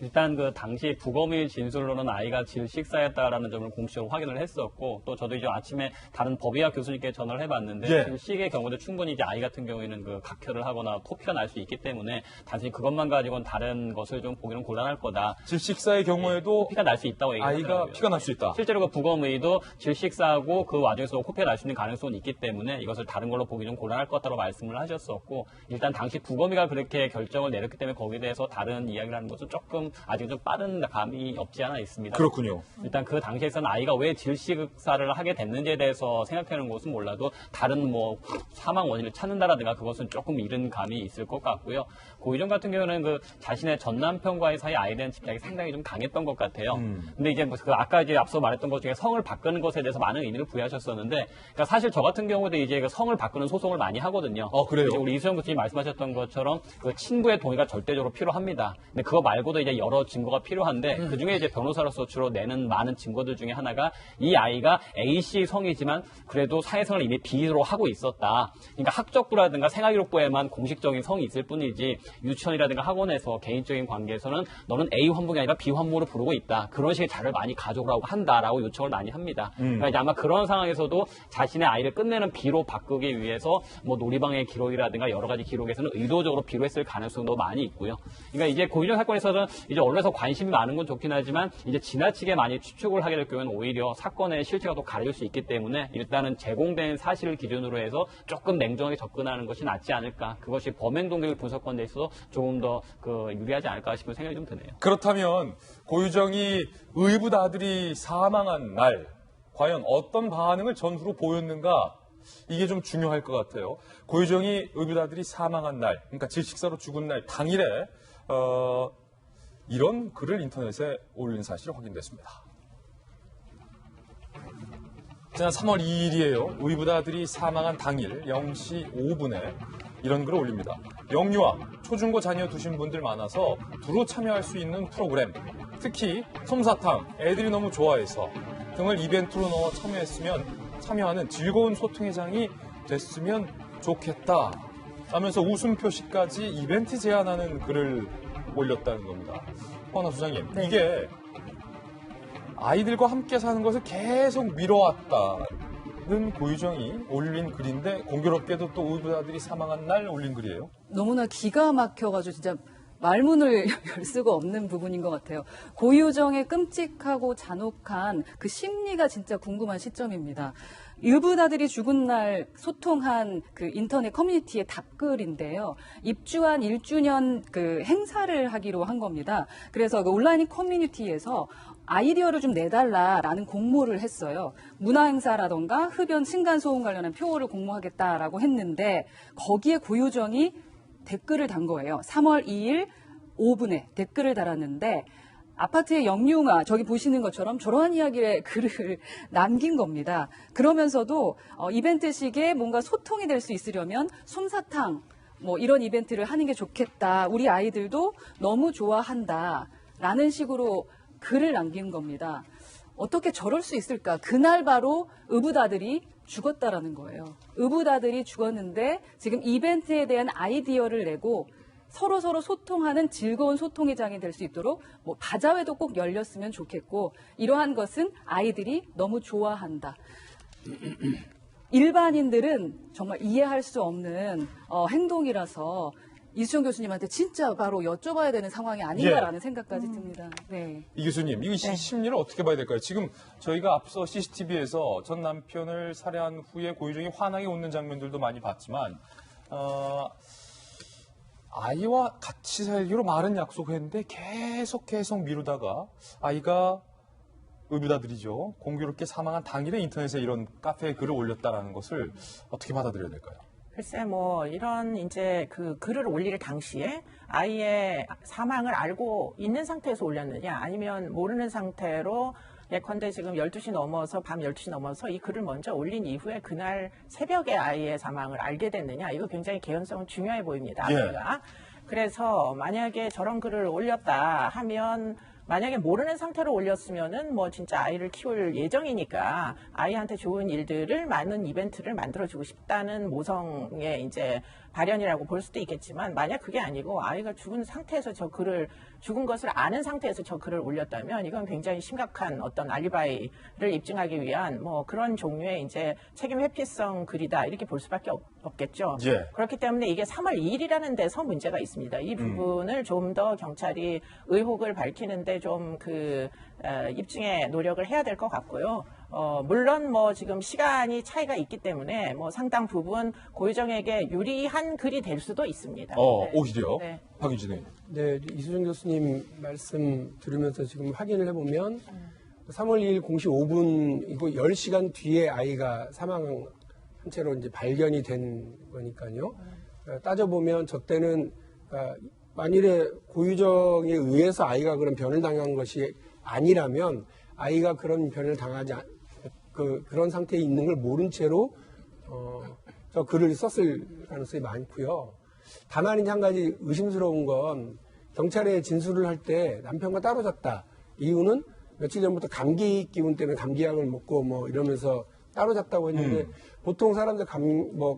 일단 그 당시 부검의 진술로는 아이가 질식사였다라는 점을 공식적으로 확인을 했었고, 또 저도 이제 아침에 다른 법의학 교수님께 전화를 해봤는데 예. 질식의 경우도 충분히 이제 아이 같은 경우에는 그 각혈을 하거나 토피가 날 수 있기 때문에 단순히 그것만 가지고는 다른 것을 좀 보기는 곤란할 거다. 질식사의 경우에도 피가 날 수 있다고 아이가 얘기하더라고요. 피가 날 수 있다. 실제로 그 부검의도 질식사하고 그 와중에서 코피가 날 수 있는 가능성은 있기 때문에 이것을 다른 걸로 보기 좀 곤란할 것 같다고 말씀을 하셨었고, 일단 당시 부검의가 그렇게 결정을 내렸기 때문에 거기에 대해서 다른 이야기를 하는 것은 조금 아직 좀 빠른 감이 없지 않아 있습니다. 그렇군요. 일단 그 당시에서는 아이가 왜 질식사를 하게 됐는지에 대해서 생각하는 것은 몰라도 다른 뭐 사망 원인을 찾는다라든가 그것은 조금 이른 감이 있을 것 같고요. 고유정 같은 경우는 그 자신의 전 남편과의 사이 아이에 대한 집착이 상당히 좀 강했던 것 같아요. 근데 이제 그 아까 이제 앞서 말했던 것 중에 성을 바꾸는 것에 대해서 많은 의미를 부여하셨었는데, 그러니까 사실 저 같은 경우도 이제 그 성을 바꾸는 소송을 많이 하거든요. 그래요? 이제 우리 이수영 교수님 말씀하셨던 것처럼 그 친부의 동의가 절대적으로 필요합니다. 근데 그거 말고도 이제 여러 증거가 필요한데 그 중에 이제 변호사로서 주로 내는 많은 증거들 중에 하나가 이 아이가 A씨 성이지만 그래도 사회생활을 이미 B로 하고 있었다. 그러니까 학적부라든가 생활기록부에만 공식적인 성이 있을 뿐이지 유치원이라든가 학원에서 개인적인 관계에서는 너는 A 환부가 아니라 B 환부로 부르고 있다. 그런 식의 자료를 많이 가져오라고 한다라고 요청을 많이 합니다. 그러니까 이제 아마 그런 상황에서도 자신의 아이를 끝내는 B로 바꾸기 위해서 뭐 놀이방의 기록이라든가 여러 가지 기록에서는 의도적으로 B로 했을 가능성도 많이 있고요. 그러니까 이제 고유정 사건에서는 이제 언론에서 관심이 많은 건 좋긴 하지만 이제 지나치게 많이 추측을 하게 될 경우는 오히려 사건의 실체가 더 가려질 수 있기 때문에 일단은 제공된 사실을 기준으로 해서 조금 냉정하게 접근하는 것이 낫지 않을까. 그것이 범행 동기를 분석하는 데 있어서 조금 더 유리하지 않을까 싶은 생각이 좀 드네요. 그렇다면 고유정이 의붓 아들이 사망한 날 과연 어떤 반응을 전후로 보였는가, 이게 좀 중요할 것 같아요. 고유정이 의붓 아들이 사망한 날, 그러니까 질식사로 죽은 날 당일에 이런 글을 인터넷에 올린 사실이 확인됐습니다. 지난 3월 2일이에요. 의붓 아들이 사망한 당일 0시 5분에 이런 글을 올립니다. 영유아, 초중고 자녀 두신 분들 많아서 두루 참여할 수 있는 프로그램, 특히 솜사탕, 애들이 너무 좋아해서 등을 이벤트로 넣어 참여하는 즐거운 소통의 장이 됐으면 좋겠다 하면서 웃음 표시까지 이벤트 제안하는 글을 올렸다는 겁니다. 허나 수장님, 네. 이게 아이들과 함께 사는 것을 계속 미뤄왔다는 고유정이 올린 글인데 공교롭게도 또 의붓 아들이 사망한 날 올린 글이에요. 너무나 기가 막혀가지고 진짜 말문을 열 수가 없는 부분인 것 같아요. 고유정의 끔찍하고 잔혹한 그 심리가 진짜 궁금한 시점입니다. 의붓 아들이 죽은 날 소통한 그 인터넷 커뮤니티의 답글인데요. 입주한 1주년 그 행사를 하기로 한 겁니다. 그래서 그 온라인 커뮤니티에서 아이디어를 좀 내달라라는 공모를 했어요. 문화행사라던가 흡연, 층간소음 관련한 표어를 공모하겠다라고 했는데 거기에 고유정이 댓글을 단 거예요. 3월 2일 5분에 댓글을 달았는데 아파트의 영유아, 저기 보시는 것처럼 저러한 이야기의 글을 남긴 겁니다. 그러면서도 이벤트식에 뭔가 소통이 될 수 있으려면 솜사탕, 뭐 이런 이벤트를 하는 게 좋겠다. 우리 아이들도 너무 좋아한다. 라는 식으로 글을 남긴 겁니다. 어떻게 저럴 수 있을까? 그날 바로 의붓 아들이 죽었다라는 거예요. 의붓 아들이 죽었는데 지금 이벤트에 대한 아이디어를 내고 서로 소통하는 즐거운 소통의 장이 될 수 있도록 뭐 바자회도 꼭 열렸으면 좋겠고, 이러한 것은 아이들이 너무 좋아한다. 일반인들은 정말 이해할 수 없는 행동이라서 이수영 교수님한테 진짜 바로 여쭤봐야 되는 상황이 아닌가라는 생각까지 듭니다. 네. 이 교수님, 이 심리를 어떻게 봐야 될까요? 지금 저희가 앞서 CCTV에서 전 남편을 살해한 후에 고유정이 환하게 웃는 장면들도 많이 봤지만 아이와 같이 살기로 말은 약속했는데 계속 미루다가 아이가 의붓아들이죠. 공교롭게 사망한 당일에 인터넷에 이런 카페에 글을 올렸다라는 것을 어떻게 받아들여야 될까요? 글쎄, 뭐, 이런 이제 그 글을 올릴 당시에 아이의 사망을 알고 있는 상태에서 올렸느냐, 아니면 모르는 상태로 예컨대 지금 12시 넘어서, 밤 12시 넘어서 이 글을 먼저 올린 이후에 그날 새벽에 아이의 사망을 알게 됐느냐, 이거 굉장히 개연성은 중요해 보입니다. 아이가. 그래서 만약에 저런 글을 올렸다 하면 만약에 모르는 상태로 올렸으면은 뭐 진짜 아이를 키울 예정이니까 아이한테 좋은 일들을 많은 이벤트를 만들어주고 싶다는 모성의 이제 발현이라고 볼 수도 있겠지만 만약 그게 아니고 아이가 죽은 상태에서 죽은 것을 아는 상태에서 저 글을 올렸다면 이건 굉장히 심각한 어떤 알리바이를 입증하기 위한 뭐 그런 종류의 이제 책임 회피성 글이다 이렇게 볼 수밖에 없겠죠. 예. 그렇기 때문에 이게 3월 2일이라는 데서 문제가 있습니다. 이 부분을 좀 더 경찰이 의혹을 밝히는데 좀 입증에 노력을 해야 될 것 같고요. 물론 뭐 지금 시간이 차이가 있기 때문에 뭐 상당 부분 고유정에게 유리한 글이 될 수도 있습니다. 네. 오히려? 네. 박윤진 의원. 네, 이수정 교수님 말씀 들으면서 지금 확인을 해보면 3월 2일 0시 5분, 이거 10시간 뒤에 아이가 사망한 채로 이제 발견이 된 거니까요. 따져보면 저 때는 만일에 고유정에 의해서 아이가 그런 변을 당한 것이 아니라면 아이가 그런 변을 당하지 그런 상태에 있는 걸 모른 채로 저 글을 썼을 가능성이 많고요. 다만 이제 한 가지 의심스러운 건 경찰에 진술을 할 때 남편과 따로 잤다. 이유는 며칠 전부터 감기 기운 때문에 감기약을 먹고 뭐 이러면서 따로 잤다고 했는데 보통 사람들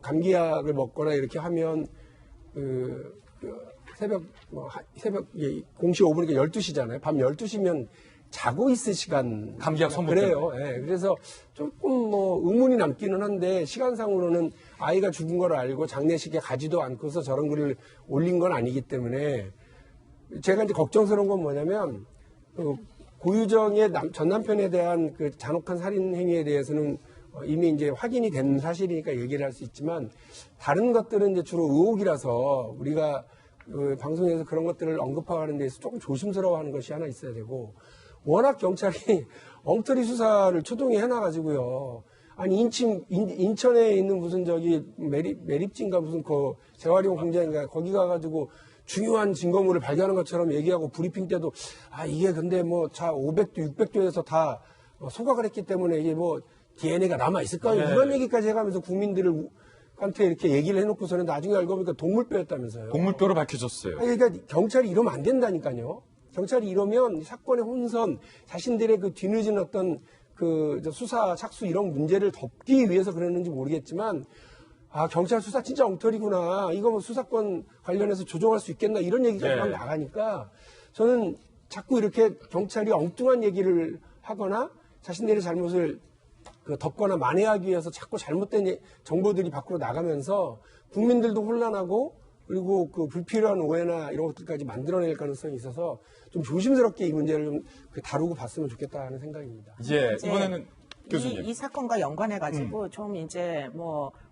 감기약을 먹거나 이렇게 하면 새벽 0시 5분이니까 12시잖아요. 밤 12시면 자고 있을 시간. 감기약 선물 그래요. 예. 그래서 조금 뭐 의문이 남기는 한데 시간상으로는 아이가 죽은 걸 알고 장례식에 가지도 않고서 저런 글을 올린 건 아니기 때문에 제가 이제 걱정스러운 건 뭐냐면 고유정의 전 남편에 대한 그 잔혹한 살인 행위에 대해서는 이미 이제 확인이 된 사실이니까 얘기를 할 수 있지만 다른 것들은 이제 주로 의혹이라서 우리가 방송에서 그런 것들을 언급하는 데서 조금 조심스러워하는 것이 하나 있어야 되고 워낙 경찰이 엉터리 수사를 초동에 해놔가지고요. 아니 인천에 있는 무슨 매립지인가 무슨 재활용 공장인가 거기 가가지고 중요한 증거물을 발견한 것처럼 얘기하고 브리핑 때도 이게 근데 뭐 자 500도 600도에서 다 소각을 했기 때문에 이게 뭐 DNA가 남아 있을까요? 이런 얘기까지 해가면서 국민들한테 이렇게 얘기를 해놓고서는 나중에 알고 보니까 동물뼈였다면서요. 동물뼈로 밝혀졌어요. 그러니까 경찰이 이러면 안 된다니까요. 경찰이 이러면 사건의 혼선, 자신들의 그 뒤늦은 어떤 수사 착수 이런 문제를 덮기 위해서 그랬는지 모르겠지만 경찰 수사 진짜 엉터리구나. 이거 뭐 수사권 관련해서 조정할 수 있겠나 이런 얘기가 막 나가니까 저는 자꾸 이렇게 경찰이 엉뚱한 얘기를 하거나 자신들의 잘못을 덮거나 만회하기 위해서 자꾸 잘못된 정보들이 밖으로 나가면서 국민들도 혼란하고 그리고 불필요한 오해나 이런 것들까지 만들어낼 가능성이 있어서 좀 조심스럽게 이 문제를 좀 다루고 봤으면 좋겠다는 생각입니다. 이번에는 교수님. 이 사건과 연관해가지고 좀 이제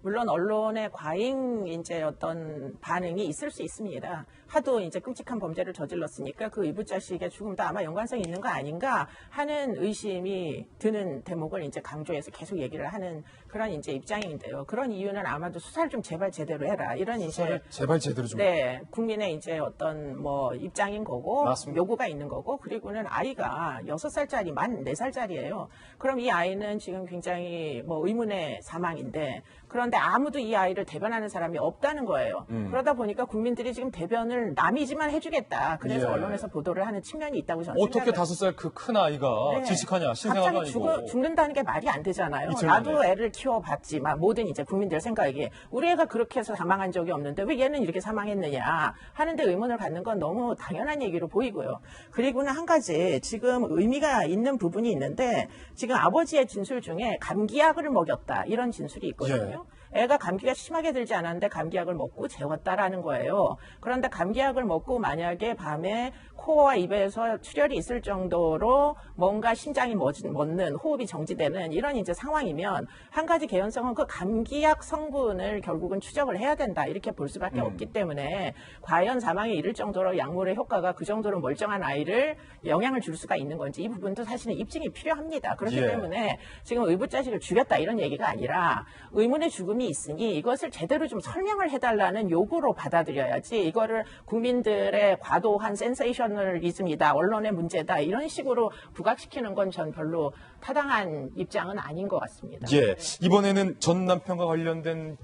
물론 언론의 과잉 이제 어떤 반응이 있을 수 있습니다. 하도 이제 끔찍한 범죄를 저질렀으니까 그 이부자식의 죽음도 아마 연관성이 있는 거 아닌가 하는 의심이 드는 대목을 이제 강조해서 계속 얘기를 하는 그런 이제 입장인데요. 그런 이유는 아마도 수사를 좀 제발 제대로 해라. 이런 이제 제발 제대로 좀. 네, 국민의 이제 어떤 입장인 거고 맞습니다. 요구가 있는 거고 그리고는 아이가 6살짜리 만 4살짜리예요. 그럼 이 아이는 지금 굉장히 의문의 사망인데 그런데 아무도 이 아이를 대변하는 사람이 없다는 거예요. 그러다 보니까 국민들이 지금 대변을 남이지만 해주겠다. 그래서 언론에서 보도를 하는 측면이 있다고 저는 어떻게 생각해요. 5살 그 큰 아이가 질식하냐, 신생아가 갑자기 아니고. 죽는다는 게 말이 안 되잖아요. 이틀만에. 나도 애를 키워봤지. 모든 이제 국민들 생각에 우리 애가 그렇게 해서 사망한 적이 없는데 왜 얘는 이렇게 사망했느냐 하는데 의문을 갖는 건 너무 당연한 얘기로 보이고요. 그리고는 한 가지 지금 의미가 있는 부분이 있는데 지금 아버지의 진술 중에 감기약을 먹였다 이런 진술이 있거든요. 애가 감기가 심하게 들지 않았는데 감기약을 먹고 재웠다라는 거예요. 그런데 감기약을 먹고 만약에 밤에 코와 입에서 출혈이 있을 정도로 뭔가 심장이 멎는, 호흡이 정지되는 이런 이제 상황이면 한 가지 개연성은 그 감기약 성분을 결국은 추적을 해야 된다 이렇게 볼 수밖에 없기 때문에 과연 사망에 이를 정도로 약물의 효과가 그 정도로 멀쩡한 아이를 영향을 줄 수가 있는 건지 이 부분도 사실은 입증이 필요합니다. 그렇기 때문에 지금 의붓자식을 죽였다 이런 얘기가 아니라 의문의 죽음이 있으니 이것을 제대로 좀 설명을 해달라는 요구로 받아들여야지 이거를 국민들의 과도한 센세이셔널리즘이다, 언론의 문제다 이런 식으로 부각시키는 건 전 별로 타당한 입장은 아닌 것 같습니다. 예, 이번에는 전 남편과 관련된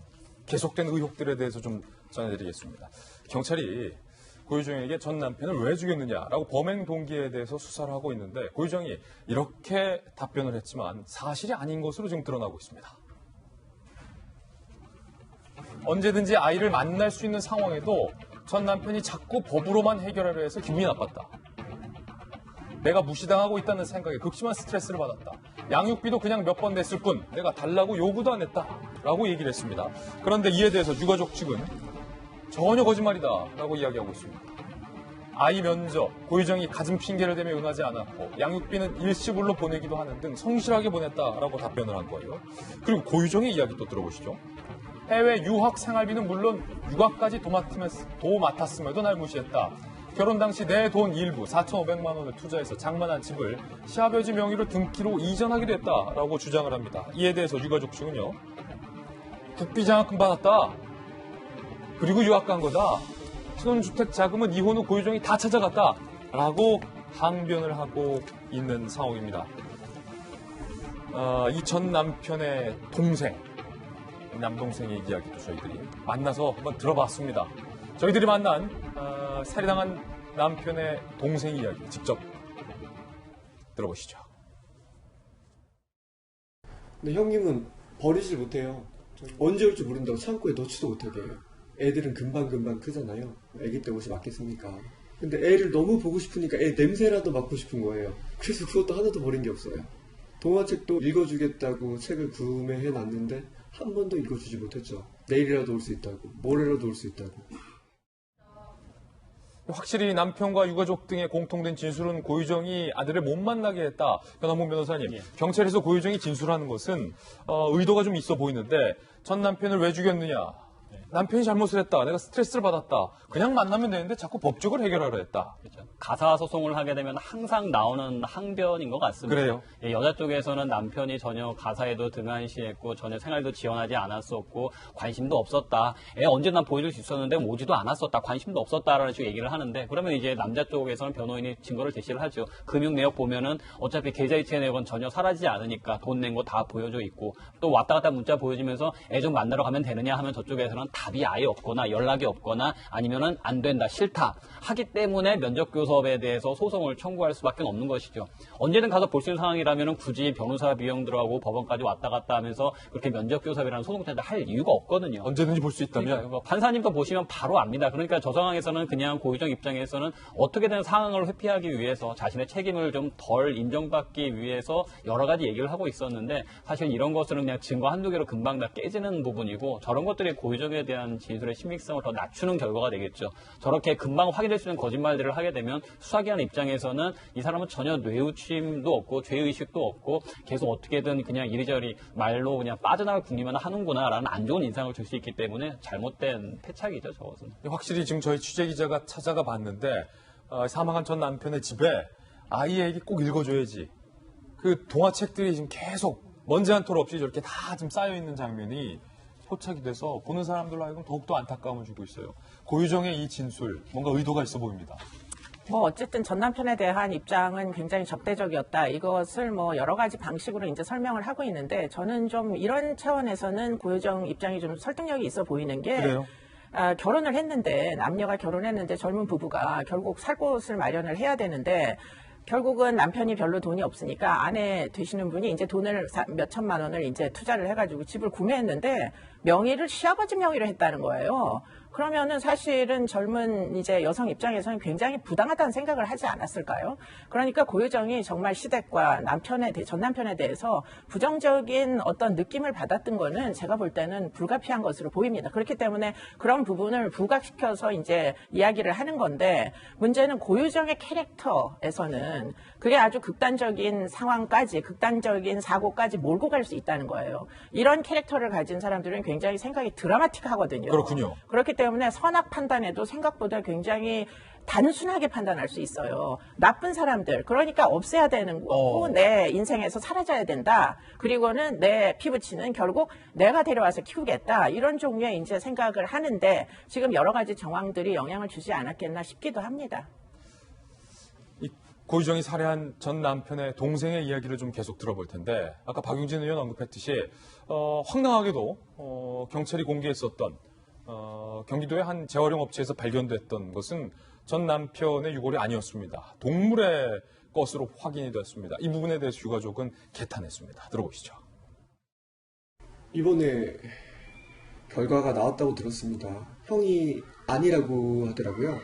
계속된 의혹들에 대해서 좀 전해드리겠습니다. 경찰이 고유정에게 전 남편을 왜 죽였느냐라고 범행 동기에 대해서 수사를 하고 있는데 고유정이 이렇게 답변을 했지만 사실이 아닌 것으로 지금 드러나고 있습니다. 언제든지 아이를 만날 수 있는 상황에도 전 남편이 자꾸 법으로만 해결하려 해서 기분이 나빴다. 내가 무시당하고 있다는 생각에 극심한 스트레스를 받았다. 양육비도 그냥 몇 번 냈을 뿐 내가 달라고 요구도 안 했다라고 얘기를 했습니다. 그런데 이에 대해서 유가족 측은 전혀 거짓말이다라고 이야기하고 있습니다. 아이 면접, 고유정이 가진 핑계를 대며 응하지 않았고 양육비는 일시불로 보내기도 하는 등 성실하게 보냈다라고 답변을 한 거예요. 그리고 고유정의 이야기 또 들어보시죠. 해외 유학 생활비는 물론 육아까지 도맡았음에도 날 무시했다. 결혼 당시 내 돈 일부 4,500만 원을 투자해서 장만한 집을 시아버지 명의로 등기로 이전하기도 했다라고 주장을 합니다. 이에 대해서 유가족 측은요. 국비 장학금 받았다. 그리고 유학 간 거다. 신혼주택 자금은 이혼 후 고유정이 다 찾아갔다. 라고 항변을 하고 있는 상황입니다. 이 전 남편의 동생, 남동생의 이야기도 저희들이 만나서 한번 들어봤습니다. 저희들이 만난 살해당한 남편의 동생 이야기 직접 들어보시죠. 근데 형님은 버리질 못해요. 언제 올지 모른다고 창고에 넣지도 못하게 해요. 애들은 금방금방 크잖아요. 애기 때 옷이 맞겠습니까? 근데 애를 너무 보고 싶으니까 애 냄새라도 맡고 싶은 거예요. 그래서 그것도 하나도 버린 게 없어요. 동화책도 읽어주겠다고 책을 구매해놨는데 한 번도 읽어주지 못했죠. 내일이라도 올 수 있다고, 모레라도 올 수 있다고. 확실히 남편과 유가족 등의 공통된 진술은 고유정이 아들을 못 만나게 했다. 변한봉 변호사님, 경찰에서 고유정이 진술하는 것은 의도가 좀 있어 보이는데 전 남편을 왜 죽였느냐. 남편이 잘못을 했다. 내가 스트레스를 받았다. 그냥 만나면 되는데 자꾸 법적으로 해결하려 했다. 그렇죠. 가사 소송을 하게 되면 항상 나오는 항변인 것 같습니다. 그래요? 예, 여자 쪽에서는 남편이 전혀 가사에도 등한시했고 전혀 생활도 지원하지 않았었고 관심도 없었다. 애 언제 난 보여줄 수 있었는데 오지도 않았었다. 관심도 없었다라는 식으로 얘기를 하는데 그러면 이제 남자 쪽에서는 변호인이 증거를 제시를 하죠. 금융 내역 보면은 어차피 계좌이체 내역은 전혀 사라지지 않으니까 돈 낸 거 다 보여져 있고 또 왔다 갔다 문자 보여주면서 애 좀 만나러 가면 되느냐 하면 저쪽에서는 답이 아예 없거나 연락이 없거나 아니면은 안 된다, 싫다 하기 때문에 면접교섭에 대해서 소송을 청구할 수밖에 없는 것이죠. 언제든 가서 볼 수 있는 상황이라면은 굳이 변호사 비용 들어가고 법원까지 왔다 갔다 하면서 그렇게 면접교섭이라는 소송까지 할 이유가 없거든요. 언제든지 볼 수 있다면 그러니까 판사님도 보시면 바로 압니다. 그러니까 저 상황에서는 그냥 고유정 입장에서는 어떻게든 상황을 회피하기 위해서 자신의 책임을 좀 덜 인정받기 위해서 여러 가지 얘기를 하고 있었는데 사실 이런 것들은 그냥 증거 한두 개로 금방 다 깨지는 부분이고 저런 것들이 고유정에 대한 진술의 신빙성을 더 낮추는 결과가 되겠죠. 저렇게 금방 확인될 수 있는 거짓말들을 하게 되면 수사기관 입장에서는 이 사람은 전혀 뇌우침도 없고 죄의식도 없고 계속 어떻게든 그냥 이리저리 말로 그냥 빠져나갈 궁리만 하는구나라는 안 좋은 인상을 줄 수 있기 때문에 잘못된 패착이죠, 저것은. 확실히 지금 저희 취재기자가 찾아가 봤는데 사망한 전 남편의 집에 아이에게 꼭 읽어줘야지. 그 동화책들이 지금 계속 먼지 한 톨 없이 저렇게 다 지금 쌓여있는 장면이 포착이 돼서 보는 사람들로 하여금 더욱더 안타까움을 주고 있어요. 고유정의 이 진술, 뭔가 의도가 있어 보입니다. 뭐 어쨌든 전 남편에 대한 입장은 굉장히 적대적이었다. 이것을 뭐 여러 가지 방식으로 이제 설명을 하고 있는데 저는 좀 이런 차원에서는 고유정 입장이 좀 설득력이 있어 보이는 게 그래요? 결혼을 했는데 남녀가 결혼했는데 젊은 부부가 결국 살 곳을 마련을 해야 되는데 결국은 남편이 별로 돈이 없으니까 아내 되시는 분이 이제 돈을 몇 천만 원을 이제 투자를 해가지고 집을 구매했는데 명의를 시아버지 명의로 했다는 거예요. 그러면은 사실은 젊은 이제 여성 입장에서는 굉장히 부당하다는 생각을 하지 않았을까요? 그러니까 고유정이 정말 시댁과 전 남편에 대해서 부정적인 어떤 느낌을 받았던 거는 제가 볼 때는 불가피한 것으로 보입니다. 그렇기 때문에 그런 부분을 부각시켜서 이제 이야기를 하는 건데, 문제는 고유정의 캐릭터에서는 그게 아주 극단적인 상황까지, 극단적인 사고까지 몰고 갈 수 있다는 거예요. 이런 캐릭터를 가진 사람들은 굉장히 생각이 드라마틱하거든요. 그렇군요. 그렇기 때문에 선악 판단에도 생각보다 굉장히 단순하게 판단할 수 있어요. 나쁜 사람들, 그러니까 없애야 되는 거고 내 인생에서 사라져야 된다. 그리고는 내 피부치는 결국 내가 데려와서 키우겠다. 이런 종류의 이제 생각을 하는데, 지금 여러 가지 정황들이 영향을 주지 않았겠나 싶기도 합니다. 이 고유정이 살해한 전 남편의 동생의 이야기를 좀 계속 들어볼 텐데, 아까 박용진 의원 언급했듯이 황당하게도 경찰이 공개했었던 경기도의 한 재활용 업체에서 발견됐던 것은 전 남편의 유골이 아니었습니다. 동물의 것으로 확인이 됐습니다. 이 부분에 대해서 유가족은 개탄했습니다. 들어보시죠. 이번에 결과가 나왔다고 들었습니다. 형이 아니라고 하더라고요.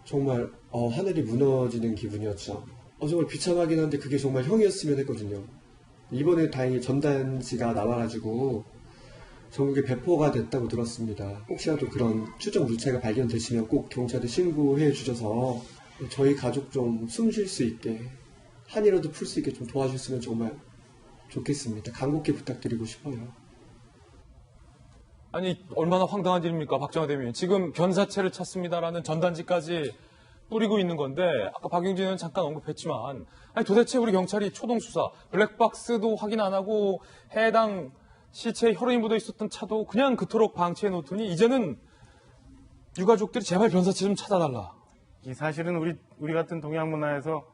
정말 하늘이 무너지는 기분이었죠. 정말 비참하긴 한데 그게 정말 형이었으면 했거든요. 이번에 다행히 전단지가 나와가지고 전국에 배포가 됐다고 들었습니다. 혹시라도 그런 추정 물체가 발견되시면 꼭 경찰에 신고해 주셔서 저희 가족 좀 숨 쉴 수 있게, 한이라도 풀 수 있게 좀 도와주셨으면 정말 좋겠습니다. 간곡히 부탁드리고 싶어요. 아니, 얼마나 황당한 일입니까, 박정화 대변인. 지금 변사체를 찾습니다라는 전단지까지 뿌리고 있는 건데, 아까 박용진 의원 잠깐 언급했지만, 아니 도대체 우리 경찰이 초동수사, 블랙박스도 확인 안 하고 해당 시체에 혈흔이 묻어 있었던 차도 그냥 그토록 방치해 놓더니 이제는 유가족들이 제발 변사체 좀 찾아달라. 이 사실은 우리 같은 동양 문화에서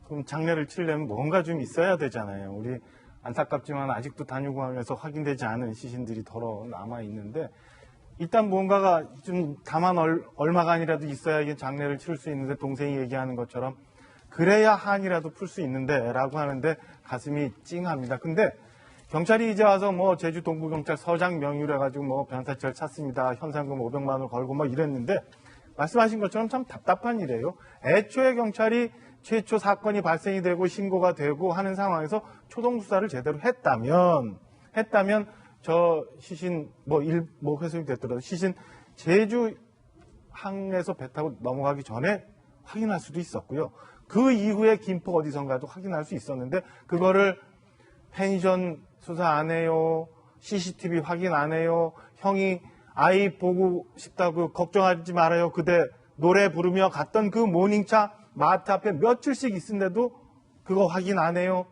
좀 장례를 치려면 뭔가 좀 있어야 되잖아요. 우리 안타깝지만 아직도 단유공항에서 확인되지 않은 시신들이 덜어 남아 있는데, 일단 뭔가가 좀 다만 얼마간이라도 있어야 이게 장례를 치를 수 있는데, 동생이 얘기하는 것처럼 그래야 한이라도 풀 수 있는데 라고 하는데 가슴이 찡합니다. 근데 경찰이 이제 와서 뭐 제주 동부경찰 서장 명의로 해가지고 뭐 변사체를 찾습니다. 현상금 500만 원을 걸고 뭐 이랬는데, 말씀하신 것처럼 참 답답한 일이에요. 애초에 경찰이 최초 사건이 발생이 되고 신고가 되고 하는 상황에서 초동수사를 제대로 했다면 저 시신 뭐 훼손이 됐더라도 시신 제주 항에서 배 타고 넘어가기 전에 확인할 수도 있었고요. 그 이후에 김포 어디선가도 확인할 수 있었는데, 그거를 펜션 수사 안 해요, CCTV 확인 안 해요, 형이 아이 보고 싶다고 걱정하지 말아요, 그대 노래 부르며 갔던 그 모닝차 마트 앞에 며칠씩 있은데도 그거 확인 안 해요.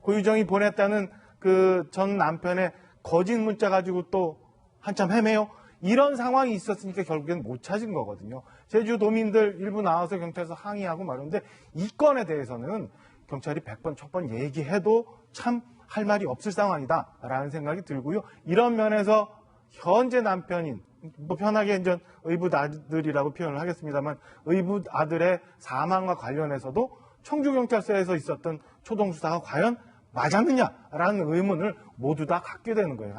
고유정이 보냈다는 그 전 남편의 거짓 문자 가지고 또 한참 헤매요. 이런 상황이 있었으니까 결국엔 못 찾은 거거든요. 제주도민들 일부 나와서 경찰에서 항의하고 말하는데, 이 건에 대해서는 경찰이 100번, 1000번 얘기해도 참 할 말이 없을 상황이다라는 생각이 들고요. 이런 면에서 현재 남편인, 뭐 편하게 이제 의붓 아들이라고 표현을 하겠습니다만, 의붓 아들의 사망과 관련해서도 청주경찰서에서 있었던 초동수사가 과연 맞았느냐라는 의문을 모두 다 갖게 되는 거예요.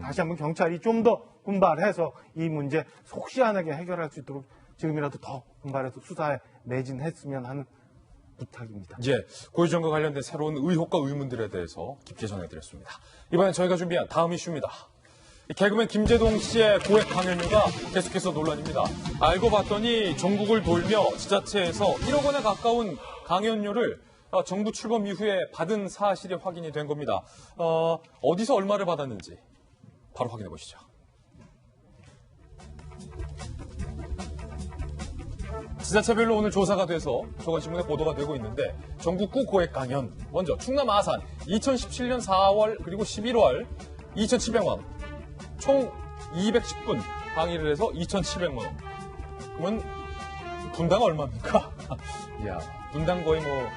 다시 한번 경찰이 좀 더 분발해서 이 문제 속 시원하게 해결할 수 있도록 지금이라도 더 분발해서 수사에 매진했으면 하는 부탁입니다. 예, 고유정과 관련된 새로운 의혹과 의문들에 대해서 깊게 전해드렸습니다. 이번엔 저희가 준비한 다음 이슈입니다. 개그맨 김재동 씨의 고액 강연료가 계속해서 논란입니다. 알고 봤더니 전국을 돌며 지자체에서 1억 원에 가까운 강연료를 정부 출범 이후에 받은 사실이 확인이 된 겁니다. 어디서 얼마를 받았는지 바로 확인해 보시죠. 지자체별로 오늘 조사가 돼서 조선신문에 보도가 되고 있는데, 전국구 고액 강연, 먼저 충남 아산 2017년 4월 그리고 11월 2,700만 원, 총 210분 강의를 해서 2,700만 원. 그러면 분당 얼마입니까? 이야, 분당 거의 뭐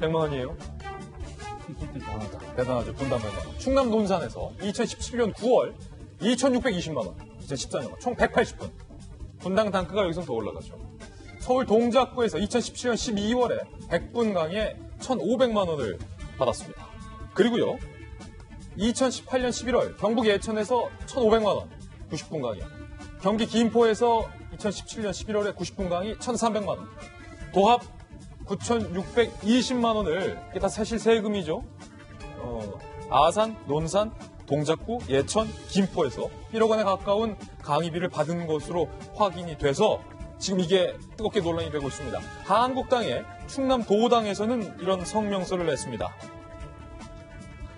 100만 원이에요? 대단하죠. 분당 100만 원. 충남 논산에서 2017년 9월 2,620만 원, 2014년 총 180분. 분당 단가가 여기서 더 올라가죠. 서울 동작구에서 2017년 12월에 100분 강의에 1,500만 원을 받았습니다. 그리고요, 2018년 11월 경북 예천에서 1,500만 원, 90분 강의. 경기 기인포에서 2017년 11월에 90분 강의 1,300만 원, 도합 9,620만 원을 이게 다 사실 세금이죠. 아산, 논산, 동작구, 예천, 김포에서 1억 원에 가까운 강의비를 받은 것으로 확인이 돼서 지금 이게 뜨겁게 논란이 되고 있습니다. 한국당의 충남 도당에서는 이런 성명서를 냈습니다.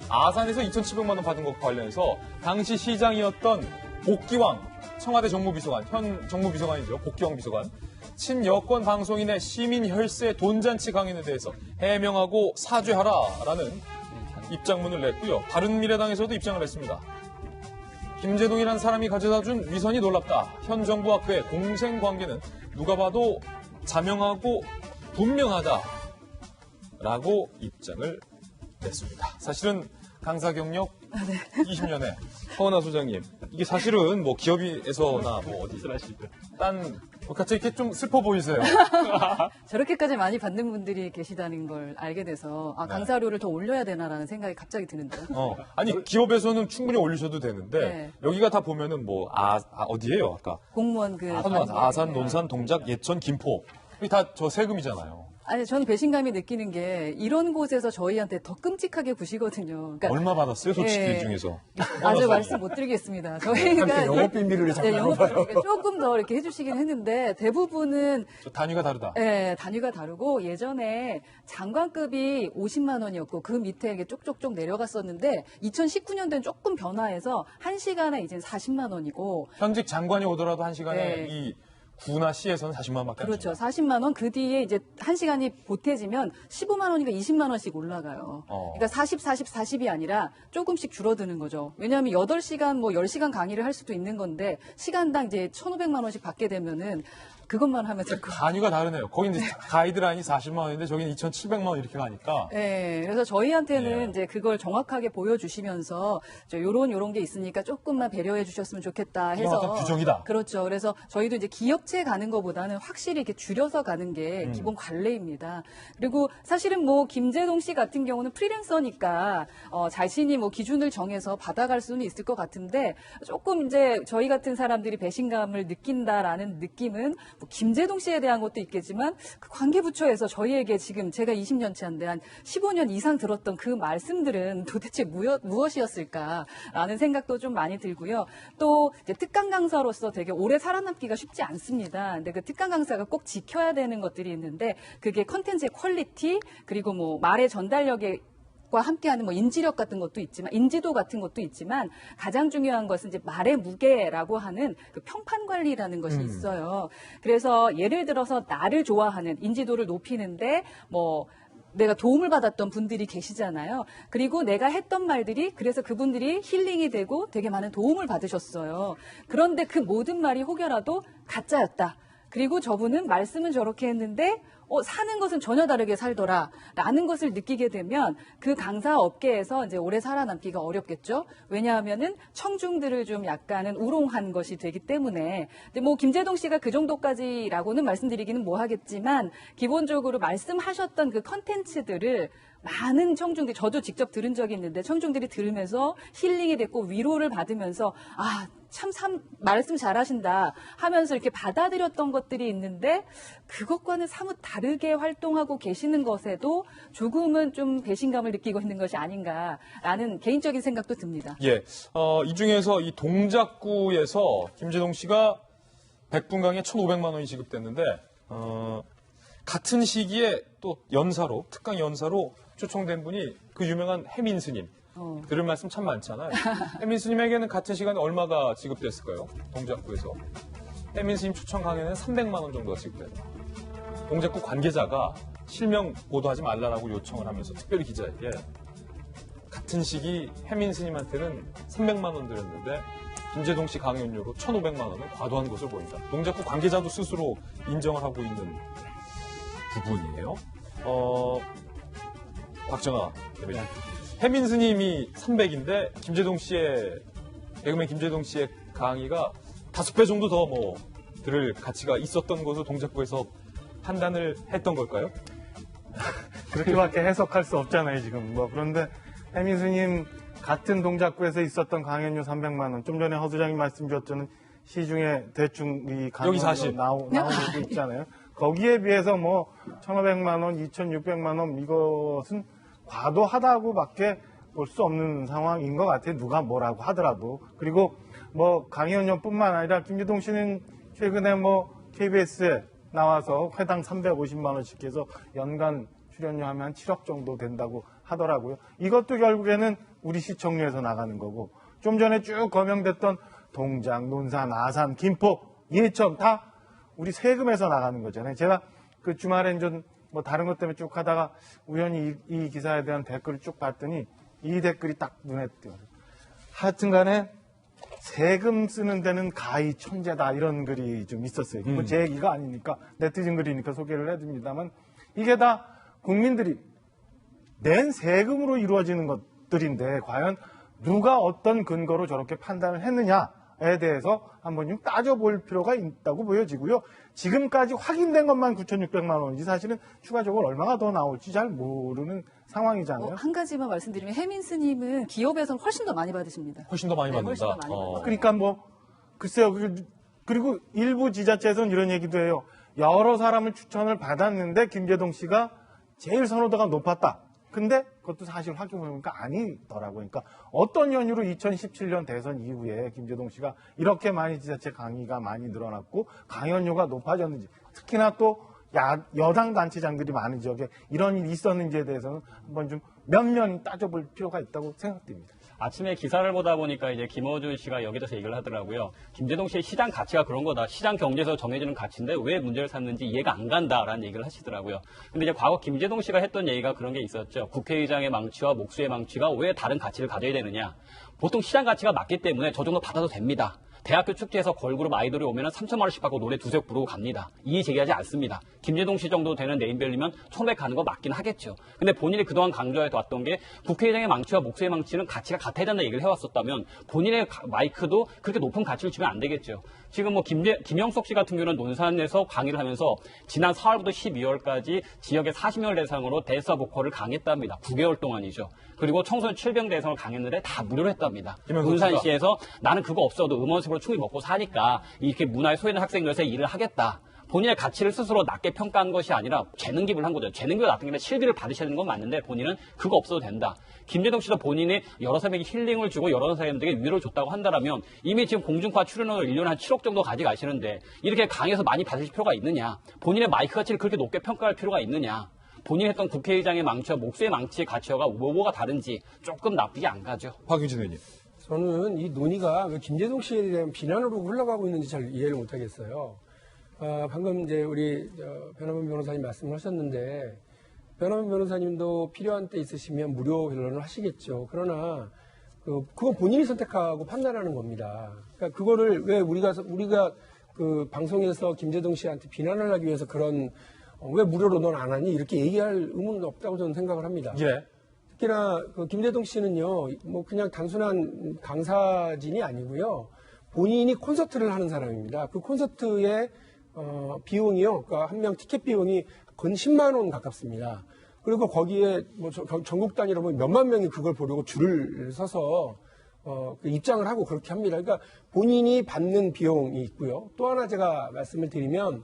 아산에서 2,700만 원 받은 것과 관련해서 당시 시장이었던 복기왕 청와대 정무비서관, 현 정무비서관이죠. 복기왕 비서관. 친여권 방송인의 시민 혈세 돈잔치 강연에 대해서 해명하고 사죄하라라는 입장문을 냈고요. 바른미래당에서도 입장을 냈습니다. 김제동이라는 사람이 가져다준 위선이 놀랍다. 현 정부와 그의 공생관계는 누가 봐도 자명하고 분명하다라고 입장을 냈습니다. 사실은 강사 경력 20년에 허은하 소장님, 이게 사실은 뭐 기업에서나 뭐 어디 딴 같이 이렇게 좀 슬퍼 보이세요. 저렇게까지 많이 받는 분들이 계시다는 걸 알게 돼서 강사료를 더 올려야 되나라는 생각이 갑자기 드는데요. 아니 기업에서는 충분히 올리셔도 되는데 네. 여기가 다 보면은 뭐 어디예요? 아까 공무원 아산, 논산, 동작, 예천, 김포 이게 다 저 세금이잖아요. 아니, 저는 배신감이 느끼는 게 이런 곳에서 저희한테 더 끔찍하게 구시거든요. 그러니까 얼마 받았어요, 솔직히 예. 이 중에서? 아주 말씀 못 드리겠습니다. 저희가 영업 비밀을 자꾸 영업 조금 더 이렇게 해주시긴 했는데 대부분은 단위가 다르다. 네, 단위가 다르고 예전에 장관급이 50만 원이었고 그 밑에 이게 쪽쪽쪽 내려갔었는데 2019년도엔 조금 변화해서 1시간에 이제 40만 원이고 현직 장관이 오더라도 1시간에 네. 이 구나 시에서는 40만 원밖에 안 그렇죠. 줍니다. 40만 원. 그 뒤에 이제 1시간이 보태지면 15만 원이니까 20만 원씩 올라가요. 그러니까 40, 40이 아니라 조금씩 줄어드는 거죠. 왜냐하면 8시간, 뭐 10시간 강의를 할 수도 있는 건데 시간당 이제 1,500만 원씩 받게 되면은 그것만 하면 될 거. 단위가 다르네요. 거기 이제 가이드라인이 40만 원인데 저기는 2,700만 원 이렇게 가니까. 네, 그래서 저희한테는 예. 이제 그걸 정확하게 보여주시면서 요런 게 있으니까 조금만 배려해 주셨으면 좋겠다 이게 해서. 어떤 규정이다. 그렇죠. 그래서 저희도 이제 기업체 가는 것보다는 확실히 이렇게 줄여서 가는 게 기본 관례입니다. 그리고 사실은 뭐 김제동 씨 같은 경우는 프리랜서니까 자신이 뭐 기준을 정해서 받아갈 수는 있을 것 같은데 조금 이제 저희 같은 사람들이 배신감을 느낀다라는 느낌은 뭐 김제동 씨에 대한 것도 있겠지만 그 관계부처에서 저희에게 지금 제가 20년 차인데 한 15년 이상 들었던 그 말씀들은 도대체 무엇이었을까라는 생각도 좀 많이 들고요. 또 이제 특강 강사로서 되게 오래 살아남기가 쉽지 않습니다. 근데 그 특강 강사가 꼭 지켜야 되는 것들이 있는데 그게 컨텐츠의 퀄리티 그리고 뭐 말의 전달력에 과 함께하는 뭐 인지력 같은 것도 있지만 인지도 같은 것도 있지만 가장 중요한 것은 이제 말의 무게라고 하는 그 평판 관리라는 것이 있어요. 그래서 예를 들어서 나를 좋아하는 인지도를 높이는데 뭐 내가 도움을 받았던 분들이 계시잖아요. 그리고 내가 했던 말들이 그래서 그분들이 힐링이 되고 되게 많은 도움을 받으셨어요. 그런데 그 모든 말이 혹여라도 가짜였다. 그리고 저분은 말씀은 저렇게 했는데 사는 것은 전혀 다르게 살더라라는 것을 느끼게 되면 그 강사 업계에서 이제 오래 살아남기가 어렵겠죠. 왜냐하면은 청중들을 좀 약간은 우롱한 것이 되기 때문에. 근데 뭐 김제동 씨가 그 정도까지라고는 말씀드리기는 뭐하겠지만 기본적으로 말씀하셨던 그 컨텐츠들을 많은 청중들이 저도 직접 들은 적이 있는데 청중들이 들으면서 힐링이 됐고 위로를 받으면서 참 말씀 잘하신다 하면서 이렇게 받아들였던 것들이 있는데 그것과는 사뭇 다르게 활동하고 계시는 것에도 조금은 좀 배신감을 느끼고 있는 것이 아닌가라는 개인적인 생각도 듭니다. 예, 이 중에서 이 동작구에서 김제동 씨가 100분 강의에 1,500만 원이 지급됐는데 같은 시기에 또 연사로 특강 연사로 초청된 분이 그 유명한 해민 스님. 들을 말씀 참 많잖아요. 해민 스님에게는 같은 시간에 얼마가 지급됐을까요? 동작구에서. 해민 스님 초청 강의는 300만 원 정도가 지급됐다. 동작구 관계자가 실명 보도하지 말라라고 요청을 하면서 특별히 기자에게 같은 시기 해민 스님한테는 300만 원 드렸는데 김제동 씨 강연료로 1,500만 원은 과도한 것을 보인다. 동작구 관계자도 스스로 인정을 하고 있는 부분이에요. 박정아 대변인. 해민 스님이 300인데 개그맨 김제동 씨의 강의가 5배 정도 더 뭐 들을 가치가 있었던 것으로 동작구에서 판단을 했던 걸까요? 그렇게밖에 해석할 수 없잖아요, 지금. 그런데 해민 스님 같은 동작구에서 있었던 강연료 300만 원. 좀 전에 허 소장님 말씀 주셨던 시중에 대충 이 여기 40. 나오는 것도 있잖아요. 거기에 비해서 뭐 1,500만 원, 2,600만 원 이것은 과도하다고밖에 볼 수 없는 상황인 것 같아요. 누가 뭐라고 하더라도. 그리고 뭐 강의원료뿐만 아니라 김재동 씨는 최근에 뭐 KBS에 나와서 회당 350만 원씩 해서 연간 출연료 하면 한 7억 정도 된다고 하더라고요. 이것도 결국에는 우리 시청료에서 나가는 거고, 좀 전에 쭉 거명됐던 동작, 논산, 아산, 김포, 예천 다 우리 세금에서 나가는 거잖아요. 제가 그 주말에 좀 뭐 다른 것 때문에 쭉 하다가 우연히 이 기사에 대한 댓글을 쭉 봤더니 이 댓글이 딱 눈에 띄어요. 하여튼 간에 세금 쓰는 데는 가히 천재다, 이런 글이 좀 있었어요. 뭐 제 얘기가 아니니까 네티즌 글이니까 소개를 해드립니다만, 이게 다 국민들이 낸 세금으로 이루어지는 것들인데 과연 누가 어떤 근거로 저렇게 판단을 했느냐에 대해서 한번 좀 따져볼 필요가 있다고 보여지고요. 지금까지 확인된 것만 9,600만 원이지 사실은 추가적으로 얼마가 더 나올지 잘 모르는 상황이잖아요. 한 가지만 말씀드리면 해민 스님은 기업에서는 훨씬 더 많이 받으십니다. 훨씬 더 많이 네, 훨씬 받는다. 더 많이 받는다. 그러니까 뭐 글쎄요. 그리고 일부 지자체에서는 이런 얘기도 해요. 여러 사람을 추천을 받았는데 김재동 씨가 제일 선호도가 높았다. 근데 그것도 사실 확인해보니까 아니더라고요. 그러니까 어떤 연유로 2017년 대선 이후에 김재동 씨가 이렇게 많이 지자체 강의가 많이 늘어났고 강연료가 높아졌는지, 특히나 또 여당 단체장들이 많은 지역에 이런 일이 있었는지에 대해서는 한번 좀 면면히 따져볼 필요가 있다고 생각됩니다. 아침에 기사를 보다 보니까 이제 김어준 씨가 여기저기서 얘기를 하더라고요. 김재동 씨의 시장 가치가 그런 거다. 시장 경제에서 정해지는 가치인데 왜 문제를 삼는지 이해가 안 간다라는 얘기를 하시더라고요. 근데 이제 과거 김재동 씨가 했던 얘기가 그런 게 있었죠. 국회의장의 망치와 목수의 망치가 왜 다른 가치를 가져야 되느냐. 보통 시장 가치가 맞기 때문에 저 정도 받아도 됩니다. 대학교 축제에서 걸그룹 아이돌이 오면 3천만 원씩 받고 노래 두세 곡 부르고 갑니다. 이의 제기하지 않습니다. 김재동 씨 정도 되는 네임밸류면 1,500 가는 거 맞긴 하겠죠. 근데 본인이 그동안 강조해 왔던 게 국회의장의 망치와 목수의 망치는 가치가 같아야 된다는 얘기를 해왔었다면 본인의 마이크도 그렇게 높은 가치를 주면 안 되겠죠. 지금 뭐 김영석 씨 같은 경우는 논산에서 강의를 하면서 지난 4월부터 12월까지 지역의 40명을 대상으로 대사 보컬을 강의했답니다. 9개월 동안이죠. 그리고 청소년 700 대상을 강했는데 다 무료로 했답니다. 논산시에서 나는 그거 없어도 음원식으로 충분히 먹고 사니까 이렇게 문화에 소외된 학생들에서 일을 하겠다. 본인의 가치를 스스로 낮게 평가한 것이 아니라 재능기부를 한 거죠. 재능기부 낮은 게 실비를 받으셔야 되는 건 맞는데 본인은 그거 없어도 된다. 김재동 씨도 본인이 여러 사람에게 힐링을 주고 여러 사람들에게 위로를 줬다고 한다면 이미 지금 공중파 출연료를 1년에 한 7억 정도 가져가시는데 이렇게 강의에서 많이 받으실 필요가 있느냐. 본인의 마이크 가치를 그렇게 높게 평가할 필요가 있느냐. 본인이 했던 국회의장의 망치와 목수의 망치의 가치가 뭐가 다른지 조금 납득이 안 가죠. 박유진 의원님. 저는 이 논의가 왜 김재동 씨에 대한 비난으로 흘러가고 있는지 잘 이해를 못하겠어요. 방금 이제 우리 변호만 변호사님 말씀을 하셨는데 변호만 변호사님도 필요한 때 있으시면 무료 변론을 하시겠죠. 그러나 그건 본인이 선택하고 판단하는 겁니다. 그러니까 그거를 왜 우리가 그 방송에서 김재동 씨한테 비난을 하기 위해서 그런 왜 무료로 넌 안 하니 이렇게 얘기할 의무는 없다고 저는 생각을 합니다. 예. 특히나 그 김재동 씨는요, 뭐 그냥 단순한 강사진이 아니고요, 본인이 콘서트를 하는 사람입니다. 그 콘서트의 비용이요, 그러니까 한 명 티켓 비용이 건 10만 원 가깝습니다. 그리고 거기에 뭐 전국 단위로 보면 몇만 명이 그걸 보려고 줄을 서서 그 입장을 하고 그렇게 합니다. 그러니까 본인이 받는 비용이 있고요. 또 하나 제가 말씀을 드리면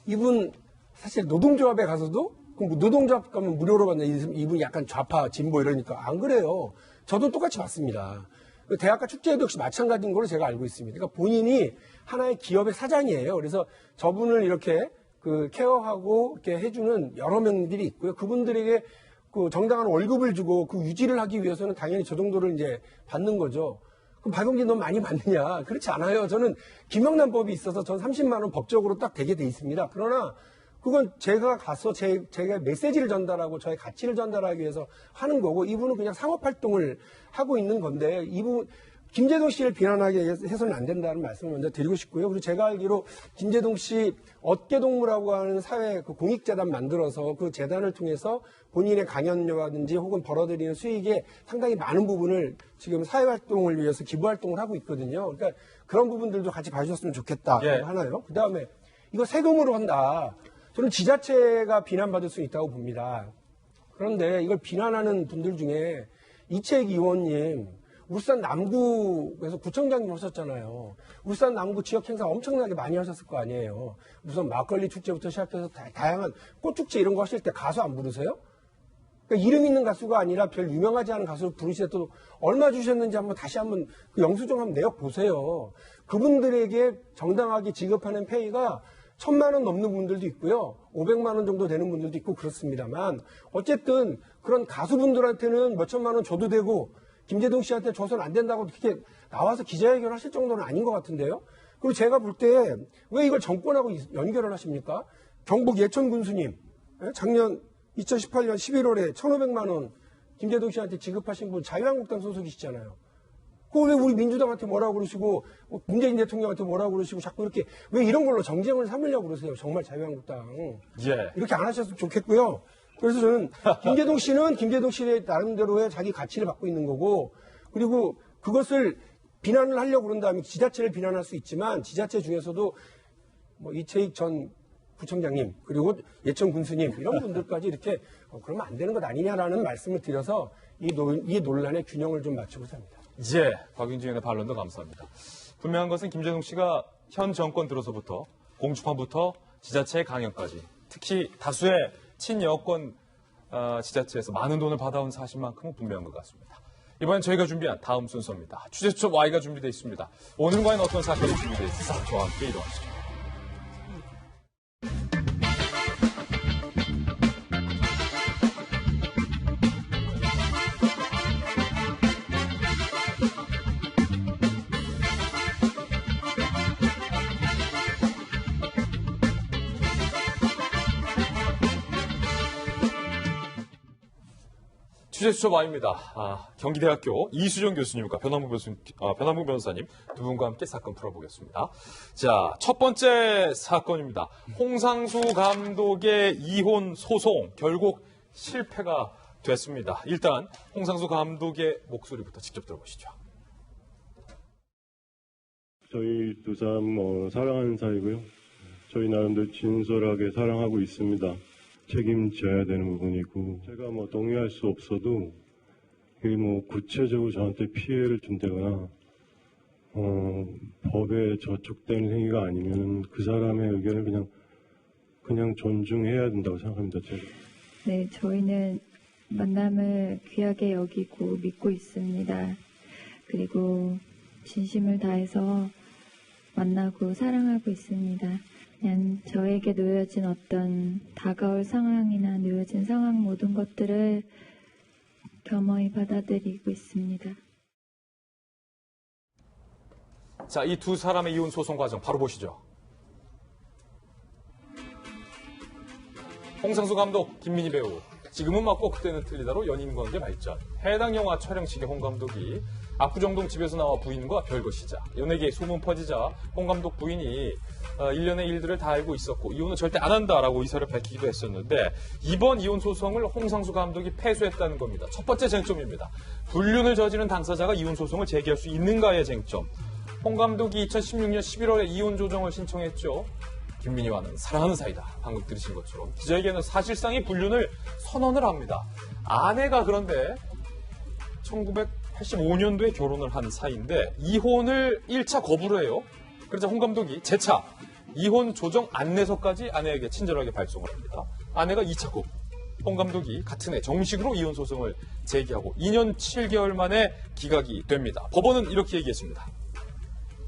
이분 사실 노동조합에 가서도 그럼 노동조합 가면 무료로 받는 이분이 약간 좌파 진보 이러니까 안 그래요. 저도 똑같이 받습니다. 대학가 축제에도 역시 마찬가지인 걸로 제가 알고 있습니다. 그러니까 본인이 하나의 기업의 사장이에요. 그래서 저분을 이렇게 그 케어하고 이렇게 해주는 여러 명들이 있고요. 그분들에게 그 정당한 월급을 주고 그 유지를 하기 위해서는 당연히 저 정도를 이제 받는 거죠. 그럼 박용진 넌 많이 받느냐? 그렇지 않아요. 저는 김영란법이 있어서 전 30만 원 법적으로 딱 되게 돼 있습니다. 그러나 그건 제가 가서 제가 메시지를 전달하고 저의 가치를 전달하기 위해서 하는 거고 이분은 그냥 상업활동을 하고 있는 건데 이분 김재동 씨를 비난하게 해서는 안 된다는 말씀을 먼저 드리고 싶고요. 그리고 제가 알기로 김재동 씨 어깨동무라고 하는 사회 그 공익재단 만들어서 그 재단을 통해서 본인의 강연료라든지 혹은 벌어들이는 수익의 상당히 많은 부분을 지금 사회활동을 위해서 기부활동을 하고 있거든요. 그러니까 그런 부분들도 같이 봐주셨으면 좋겠다. 예. 하나요. 그 다음에 이거 세금으로 한다. 저는 지자체가 비난받을 수 있다고 봅니다. 그런데 이걸 비난하는 분들 중에 이채익 의원님 울산 남구에서 구청장님 하셨잖아요. 울산 남구 지역 행사 엄청나게 많이 하셨을 거 아니에요. 무슨 막걸리 축제부터 시작해서 다양한 꽃축제 이런 거 하실 때 가수 안 부르세요? 그러니까 이름 있는 가수가 아니라 별 유명하지 않은 가수를 부르실 때도 얼마 주셨는지 다시 한번 그 영수증 한번 내역 보세요. 그분들에게 정당하게 지급하는 페이가 1,000만 원 넘는 분들도 있고요. 500만 원 정도 되는 분들도 있고 그렇습니다만 어쨌든 그런 가수분들한테는 몇 천만 원 줘도 되고 김재동 씨한테 줘서는 안 된다고 그렇게 나와서 기자회견 하실 정도는 아닌 것 같은데요. 그리고 제가 볼 때 왜 이걸 정권하고 연결을 하십니까? 경북 예천 군수님 작년 2018년 11월에 1,500만 원 김재동 씨한테 지급하신 분 자유한국당 소속이시잖아요. 그거 왜 우리 민주당한테 뭐라고 그러시고 문재인 대통령한테 뭐라고 그러시고 자꾸 이렇게 왜 이런 걸로 정쟁을 삼으려고 그러세요. 정말 자유한국당. 예. 이렇게 안 하셨으면 좋겠고요. 그래서 저는 김재동 씨는 김재동 씨의 나름대로의 자기 가치를 갖고 있는 거고 그리고 그것을 비난을 하려고 그런다면 지자체를 비난할 수 있지만 지자체 중에서도 뭐 이채익 전 부청장님 그리고 예천 군수님 이런 분들까지 이렇게 그러면 안 되는 것 아니냐라는 말씀을 드려서 이 논란의 균형을 좀 맞추고자 합니다. 예, 박윤진 의원의 반론도 감사합니다. 분명한 것은 김재동 씨가 현 정권 들어서부터 공주판부터 지자체의 강연까지 특히 다수의 친여권 지자체에서 많은 돈을 받아온 사실만큼은 분명한 것 같습니다. 이번엔 저희가 준비한 다음 순서입니다. 취재수첩 Y가 준비되어 있습니다. 오늘 과연 어떤 사건이 준비되어 있을까 저와 함께 이동하시죠. 취재수첩 Y입니다. 경기대학교 이수정 교수님과 변함국 변호사님 두 분과 함께 사건 풀어보겠습니다. 자, 첫 번째 사건입니다. 홍상수 감독의 이혼 소송 결국 실패가 됐습니다. 일단 홍상수 감독의 목소리부터 직접 들어보시죠. 저희 두 사람 사랑하는 사이고요. 저희 나름대로 진솔하게 사랑하고 있습니다. 책임져야 되는 부분이고 제가 동의할 수 없어도 이게 구체적으로 저한테 피해를 준다거나 법에 저촉되는 행위가 아니면 그 사람의 의견을 그냥 존중해야 된다고 생각합니다. 제가. 네, 저희는 만남을 귀하게 여기고 믿고 있습니다. 그리고 진심을 다해서 만나고 사랑하고 있습니다. 그냥 저에게 놓여진 어떤 다가올 상황이나 놓여진 상황 모든 것들을 겸허히 받아들이고 있습니다. 자, 이 두 사람의 이혼 소송 과정 바로 보시죠. 홍상수 감독, 김민희 배우. 지금은 맞고 그때는 틀리다로 연인관계 발전. 해당 영화 촬영 시기 홍 감독이 압구정동 집에서 나와 부인과 별것이자 연예계에 소문 퍼지자 홍 감독 부인이 일련의 일들을 다 알고 있었고 이혼은 절대 안 한다라고 의사를 밝히기도 했었는데 이번 이혼 소송을 홍상수 감독이 패소했다는 겁니다. 첫 번째 쟁점입니다. 불륜을 저지른 당사자가 이혼 소송을 제기할 수 있는가의 쟁점. 홍 감독이 2016년 11월에 이혼 조정을 신청했죠. 김민희와는 사랑하는 사이다. 방금 들으신 것처럼 기자에게는 사실상의 불륜을 선언을 합니다. 아내가 그런데 1985년도에 결혼을 한 사이인데 이혼을 1차 거부를 해요. 그래서 홍 감독이 재차 이혼 조정 안내서까지 아내에게 친절하게 발송을 합니다. 아내가 2차 거부. 홍 감독이 같은 해 정식으로 이혼 소송을 제기하고 2년 7개월 만에 기각이 됩니다. 법원은 이렇게 얘기했습니다.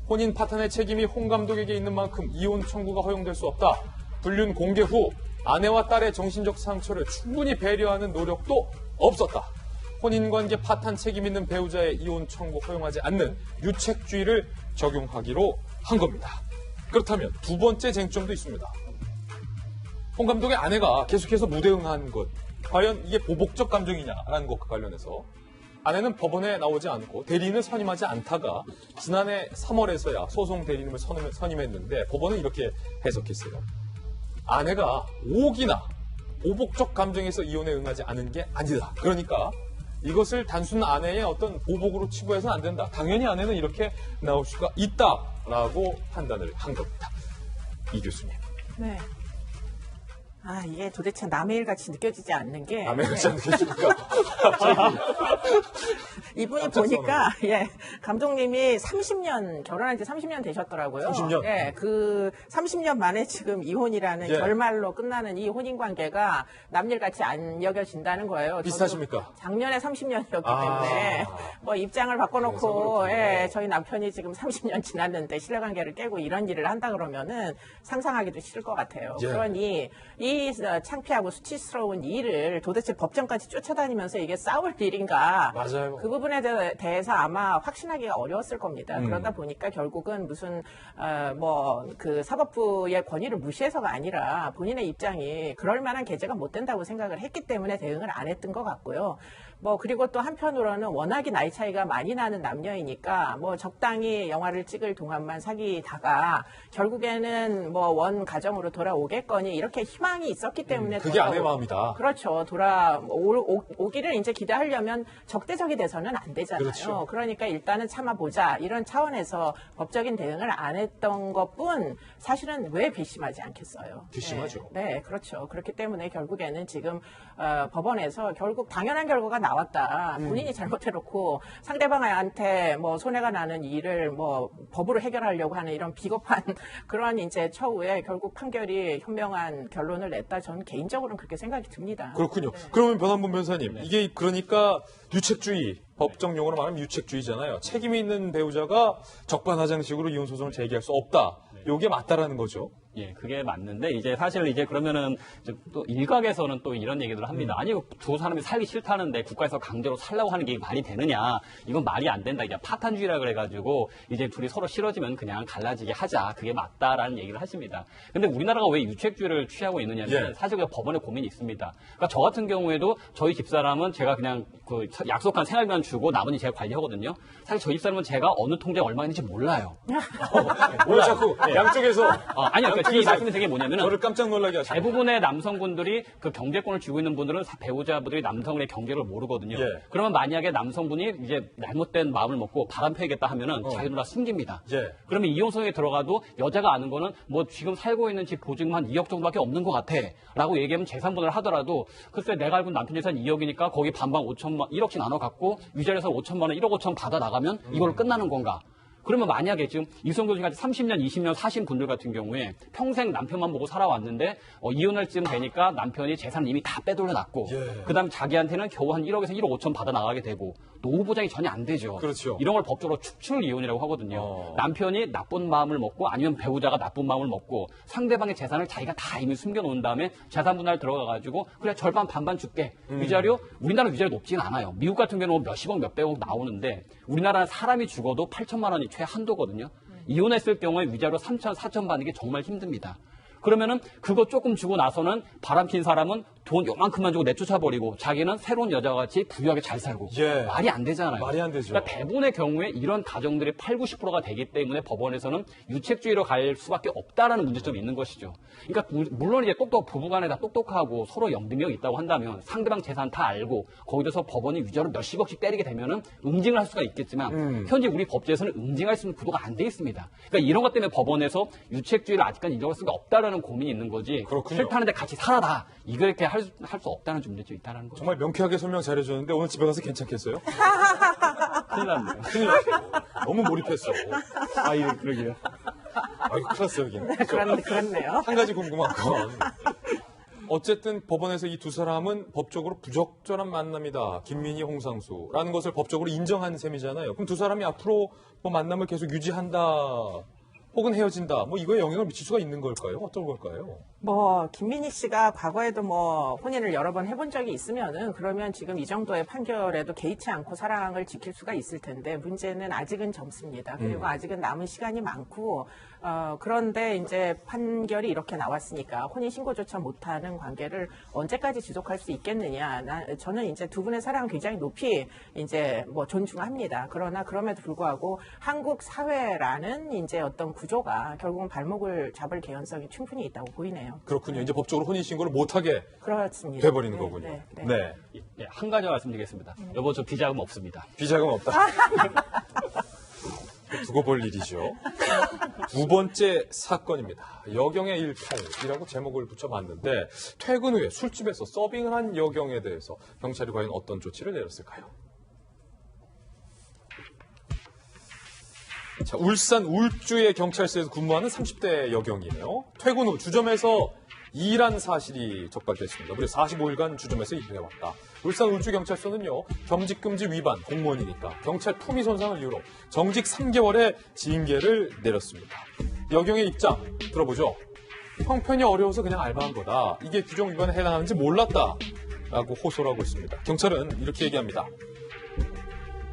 혼인 파탄의 책임이 홍 감독에게 있는 만큼 이혼 청구가 허용될 수 없다. 불륜 공개 후 아내와 딸의 정신적 상처를 충분히 배려하는 노력도 없었다. 혼인관계 파탄 책임 있는 배우자의 이혼 청구 허용하지 않는 유책주의를 적용하기로 한 겁니다. 그렇다면 두 번째 쟁점도 있습니다. 홍 감독의 아내가 계속해서 무대응한 것. 과연 이게 보복적 감정이냐라는 것과 관련해서 아내는 법원에 나오지 않고 대리인을 선임하지 않다가 지난해 3월에서야 소송 대리인을 선임했는데 법원은 이렇게 해석했어요. 아내가 오기나 보복적 감정에서 이혼에 응하지 않은 게 아니다. 그러니까 이것을 단순 아내의 어떤 보복으로 치부해서는 안 된다. 당연히 아내는 이렇게 나올 수가 있다라고 판단을 한 겁니다. 이 교수님. 네. 이게 도대체 남의 일 같이 느껴지지 않는 게. 남의 일 같이 느껴집니까? 이분이 깜짝 보니까 예 감독님이 30년 결혼한 지 30년 되셨더라고요. 30년? 예, 그 30년 만에 지금 이혼이라는 예. 결말로 끝나는 이 혼인 관계가 남일같이 안 여겨진다는 거예요. 저도 비슷하십니까? 작년에 30년이었기 아. 때문에 뭐 입장을 바꿔놓고 그래서 그렇군요. 예, 저희 남편이 지금 30년 지났는데 신뢰관계를 깨고 이런 일을 한다 그러면은 상상하기도 싫을 것 같아요. 예. 그러니 이 창피하고 수치스러운 일을 도대체 법정까지 쫓아다니면서 이게 싸울 일인가? 맞아요. 그 부분에 대해서 아마 확신하기가 어려웠을 겁니다. 그러다 보니까 결국은 무슨 뭐 그 사법부의 권위를 무시해서가 아니라 본인의 입장이 그럴 만한 계제가 못 된다고 생각을 했기 때문에 대응을 안 했던 것 같고요. 뭐 그리고 또 한편으로는 워낙에 나이 차이가 많이 나는 남녀이니까 뭐 적당히 영화를 찍을 동안만 사귀다가 결국에는 뭐 원 가정으로 돌아오겠거니 이렇게 희망이 있었기 때문에 그게 아내의 마음이다. 그렇죠. 오기를 이제 기대하려면 적대적이 돼서는 안 되잖아요. 그렇죠. 그러니까 일단은 참아보자 이런 차원에서 법적인 대응을 안 했던 것뿐 사실은 왜 괘씸하지 않겠어요. 괘씸하죠. 네, 그렇죠. 그렇기 때문에 결국에는 지금 법원에서 결국 당연한 결과가 나왔다. 본인이 잘못해놓고 상대방한테 뭐 손해가 나는 일을 뭐 법으로 해결하려고 하는 이런 비겁한 그런 이제 처우에 결국 판결이 현명한 결론을 냈다. 저는 개인적으로는 그렇게 생각이 듭니다. 그렇군요. 그러면 변한분 변호사님, 이게 그러니까 유책주의, 법정 용어로 말하면 유책주의잖아요. 책임이 있는 배우자가 적반하장식으로 이혼 소송을 제기할 수 없다. 이게 맞다라는 거죠. 예, 그게 맞는데 이제 사실 이제 그러면은 또 일각에서는 또 이런 얘기들을 합니다. 아니 두 사람이 살기 싫다는데 국가에서 강제로 살라고 하는 게 말이 되느냐? 이건 말이 안 된다. 이제 파탄주의라 그래가지고 이제 둘이 서로 싫어지면 그냥 갈라지게 하자. 그게 맞다라는 얘기를 하십니다. 근데 우리나라가 왜 유책주의를 취하고 있느냐면 예. 사실 그 법원에 고민이 있습니다. 그러니까 저 같은 경우에도 저희 집사람은 제가 그냥 그 약속한 생활비만 주고 나머지 제가 관리하거든요. 사실 저희 집사람은 제가 어느 통장에 얼마 있는지 몰라요. 오늘 자꾸 양쪽에서 아니요. 그러니까 이 말씀이 되게 뭐냐면은 저를 깜짝 놀라게 하시네. 대부분의 남성분들이 그 경제권을 쥐고 있는 분들은 배우자분들이 남성의 경제를 모르거든요. 예. 그러면 만약에 남성분이 이제 잘못된 마음을 먹고 바람 펴야겠다 하면은 자기 누나 숨깁니다. 예. 그러면 이혼소송에 들어가도 여자가 아는 거는 뭐 지금 살고 있는 집 보증금 한 2억 정도밖에 없는 것 같아. 라고 얘기하면 재산분을 하더라도 글쎄 내가 알고 있는 남편 재산 2억이니까 거기 반반 1억씩 나눠 갖고 위자료에서 5천만 원, 1억 5천 받아 나가면 이걸로 끝나는 건가? 그러면 만약에 지금 이성도 지금 30년, 20년 사신 분들 같은 경우에 평생 남편만 보고 살아왔는데 이혼할 쯤 되니까 남편이 재산 이미 다 빼돌려놨고 예. 그다음 자기한테는 겨우 한 1억에서 1억 5천 받아 나가게 되고 노후 보장이 전혀 안 되죠. 그렇죠. 이런 걸 법적으로 축출 이혼이라고 하거든요. 남편이 나쁜 마음을 먹고 아니면 배우자가 나쁜 마음을 먹고 상대방의 재산을 자기가 다 이미 숨겨놓은 다음에 재산 분할 들어가가지고 그래 절반 반반 줄게. 위자료 우리나라 위자료 높지는 않아요. 미국 같은 경우는 몇십억 몇백억 나오는데 우리나라는 사람이 죽어도 8천만 원이 최한도거든요. 이혼했을 경우에 위자료 3천, 4천 받는 게 정말 힘듭니다. 그러면은 그거 조금 주고 나서는 바람핀 사람은 돈 요만큼만 주고 내쫓아버리고 자기는 새로운 여자와 같이 부유하게 잘 살고 예. 말이 안 되잖아요. 말이 안 되죠. 그러니까 대부분의 경우에 이런 가정들이 8, 90%가 되기 때문에 법원에서는 유책주의로 갈 수밖에 없다라는 문제점이 있는 것이죠. 그러니까 물론 이제 부부간에 다 똑똑하고 서로 영등력이 있다고 한다면 상대방 재산 다 알고 거기서 법원이 위자료 몇십억씩 때리게 되면은 응징을 할 수가 있겠지만 현재 우리 법제에서는 응징할 수 있는 구도가 안 돼 있습니다. 그러니까 이런 것 때문에 법원에서 유책주의를 아직까지 인정할 수가 없다라는 고민이 있는 거지. 그렇군요. 싫다는데 같이 살아라. 이렇게 할 수 없다는 문제점이 있다는 거죠. 정말 명쾌하게 설명 잘해줬는데 오늘 집에 가서 괜찮겠어요? 큰일 났네요. 큰일 났어요. 너무 몰입했어. 아, 예, 그러게요. 아이고, 큰일 났어요, 여기는. 그렇네요. 한 가지 궁금한 건. 어쨌든 법원에서 이 두 사람은 법적으로 부적절한 만남이다. 김민희, 홍상수라는 것을 법적으로 인정한 셈이잖아요. 그럼 두 사람이 앞으로 뭐 만남을 계속 유지한다. 혹은 헤어진다. 뭐 이거에 영향을 미칠 수가 있는 걸까요? 어떤 걸까요? 뭐 김민희 씨가 과거에도 뭐 혼인을 여러 번 해본 적이 있으면은 그러면 지금 이 정도의 판결에도 개의치 않고 사랑을 지킬 수가 있을 텐데 문제는 아직은 젊습니다. 그리고 아직은 남은 시간이 많고 그런데 이제 판결이 이렇게 나왔으니까 혼인 신고조차 못하는 관계를 언제까지 지속할 수 있겠느냐? 저는 이제 두 분의 사랑을 굉장히 높이 이제 뭐 존중합니다. 그러나 그럼에도 불구하고 한국 사회라는 이제 어떤 구조가 결국은 발목을 잡을 개연성이 충분히 있다고 보이네요. 그렇군요. 이제 법적으로 혼인신고를 못하게 그렇습니다. 돼버리는 네, 거군요. 네, 네. 네. 예, 한 가지 말씀드리겠습니다. 여보, 저 비자금 없습니다. 비자금 없다. 두고 볼 일이죠. 두 번째 사건입니다. 여경의 일탈이라고 제목을 붙여봤는데 퇴근 후에 술집에서 서빙을 한 여경에 대해서 경찰이 과연 어떤 조치를 내렸을까요? 자, 울산 울주의 경찰서에서 근무하는 30대 여경이에요. 퇴근 후 주점에서 일한 사실이 적발됐습니다. 무려 45일간 주점에서 일을 해왔다. 울산 울주경찰서는요, 경직금지 위반, 공무원이니까 경찰 품위 손상을 이유로 정직 3개월의 징계를 내렸습니다. 여경의 입장 들어보죠. 형편이 어려워서 그냥 알바한 거다. 이게 규정 위반에 해당하는지 몰랐다. 라고 호소를 하고 있습니다. 경찰은 이렇게 얘기합니다.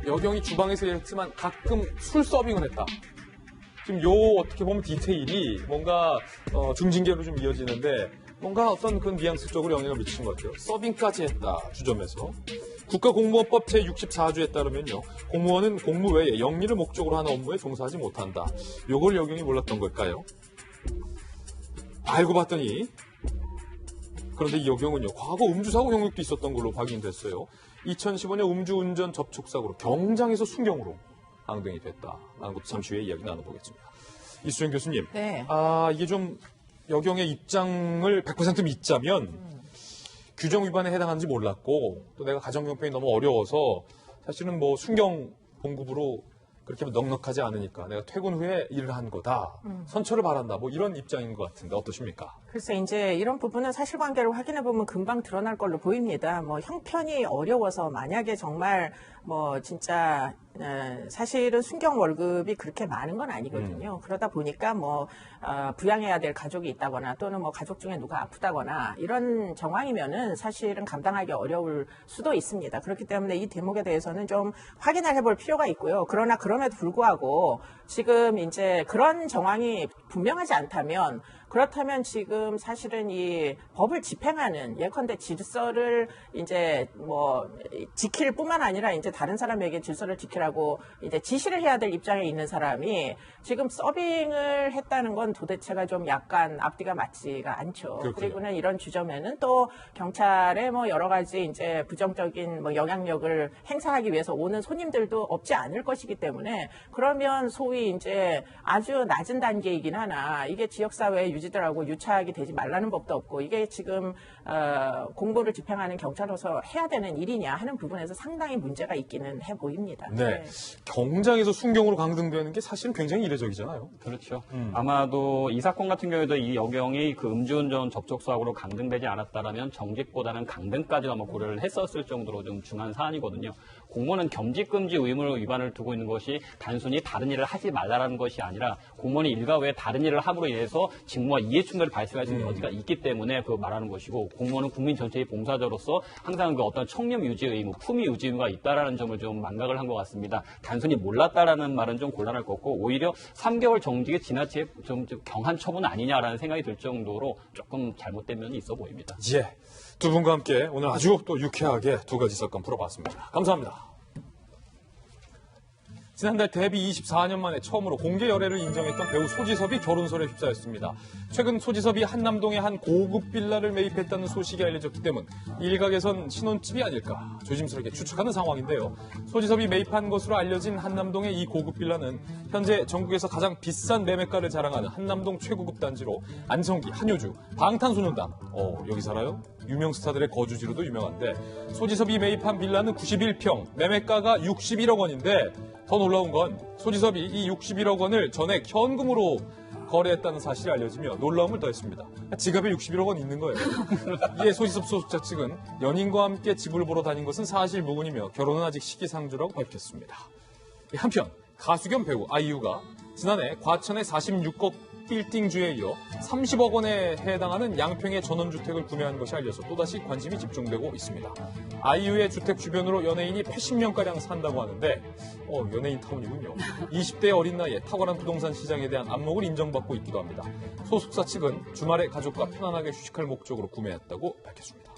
여경이 주방에서 일했지만 가끔 술 서빙을 했다. 지금 어떻게 보면 디테일이 뭔가 중징계로 좀 이어지는데 뭔가 어떤 그런 뉘앙스적으로 영향을 미치는 것 같아요. 서빙까지 했다. 주점에서. 국가공무원법 제64조에 따르면요. 공무원은 공무 외에 영리를 목적으로 하는 업무에 종사하지 못한다. 요걸 여경이 몰랐던 걸까요? 알고 봤더니 그런데 이 여경은요. 과거 음주사고 경력도 있었던 걸로 확인됐어요. 2015년 음주운전 접촉사고로 경장에서 순경으로 강등이 됐다. 라는 것도 잠시 후에 이야기 나눠보겠습니다. 이수정 교수님. 네. 이게 좀 여경의 입장을 100% 믿자면 규정 위반에 해당하는지 몰랐고 또 내가 가정 형편이 너무 어려워서 사실은 뭐 순경 봉급으로 그렇게 넉넉하지 않으니까 내가 퇴근 후에 일을 한 거다. 선처를 바란다. 뭐 이런 입장인 것 같은데 어떠십니까? 글쎄 이제 이런 부분은 사실관계를 확인해 보면 금방 드러날 걸로 보입니다. 뭐 형편이 어려워서 만약에 정말 뭐 진짜 사실은 순경 월급이 그렇게 많은 건 아니거든요. 그러다 보니까 뭐 부양해야 될 가족이 있다거나 또는 뭐 가족 중에 누가 아프다거나 이런 정황이면은 사실은 감당하기 어려울 수도 있습니다. 그렇기 때문에 이 대목에 대해서는 좀 확인을 해볼 필요가 있고요. 그러나 그럼에도 불구하고 지금 이제 그런 정황이 분명하지 않다면 그렇다면 지금 사실은 이 법을 집행하는 예컨대 질서를 이제 뭐 지킬 뿐만 아니라 이제 다른 사람에게 질서를 지키라고 이제 지시를 해야 될 입장에 있는 사람이 지금 서빙을 했다는 건 도대체가 좀 약간 앞뒤가 맞지가 않죠. 그렇군요. 그리고는 이런 주점에는 또 경찰의 뭐 여러 가지 이제 부정적인 뭐 영향력을 행사하기 위해서 오는 손님들도 없지 않을 것이기 때문에 그러면 소위 이제 아주 낮은 단계이긴 하나 이게 지역사회에 유지들하고 유착이 되지 말라는 법도 없고 이게 지금 공보를 집행하는 경찰로서 해야 되는 일이냐 하는 부분에서 상당히 문제가 있기는 해 보입니다. 네. 경장에서 순경으로 강등되는 게 사실은 굉장히 이례적이잖아요. 그렇죠. 아마도 이 사건 같은 경우에도 이 여경이 그 음주운전 접촉사고로 강등되지 않았다라면 정직보다는 강등까지도 아마 고려를 했었을 정도로 좀 중요한 사안이거든요. 공무원은 겸직금지 의무를 위반을 두고 있는 것이 단순히 다른 일을 하지 말라라는 것이 아니라 공무원이 일과 외에 다른 일을 함으로 인해서 직무와 이해충돌이 발생할 수 있는 여지가 있기 때문에 그걸 말하는 것이고 공무원은 국민 전체의 봉사자로서 항상 그 어떤 청렴 유지 의무, 품위 유지 의무가 있다라는 점을 좀 망각을 한 것 같습니다. 단순히 몰랐다라는 말은 좀 곤란할 것 같고 오히려 3개월 정직에 지나치게 좀 경한 처분 아니냐라는 생각이 들 정도로 조금 잘못된 면이 있어 보입니다. 예. 두 분과 함께 오늘 아주 또 유쾌하게 두 가지 사건 풀어봤습니다. 감사합니다. 지난달 데뷔 24년 만에 처음으로 공개 열애를 인정했던 배우 소지섭이 결혼설에 휩싸였습니다. 최근 소지섭이 한남동의 한 고급 빌라를 매입했다는 소식이 알려졌기 때문 일각에선 신혼집이 아닐까 조심스럽게 추측하는 상황인데요. 소지섭이 매입한 것으로 알려진 한남동의 이 고급 빌라는 현재 전국에서 가장 비싼 매매가를 자랑하는 한남동 최고급 단지로 안성기, 한효주, 방탄소년단 여기 살아요? 유명 스타들의 거주지로도 유명한데 소지섭이 매입한 빌라는 91평, 매매가가 61억 원인데 더 놀라운 건 소지섭이 이 61억 원을 전액 현금으로 거래했다는 사실이 알려지며 놀라움을 더했습니다. 지갑에 61억 원 있는 거예요. 이에 소지섭 소속자 측은 연인과 함께 집을 보러 다닌 것은 사실무근이며 결혼은 아직 시기상조라고 밝혔습니다. 한편 가수 겸 배우 아이유가 지난해 과천의 46억 빌딩주에 이어 30억 원에 해당하는 양평의 전원주택을 구매한 것이 알려져 또다시 관심이 집중되고 있습니다. 아이유의 주택 주변으로 연예인이 80명가량 산다고 하는데 연예인 타운이군요. 20대의 어린 나이에 탁월한 부동산 시장에 대한 안목을 인정받고 있기도 합니다. 소속사 측은 주말에 가족과 편안하게 휴식할 목적으로 구매했다고 밝혔습니다.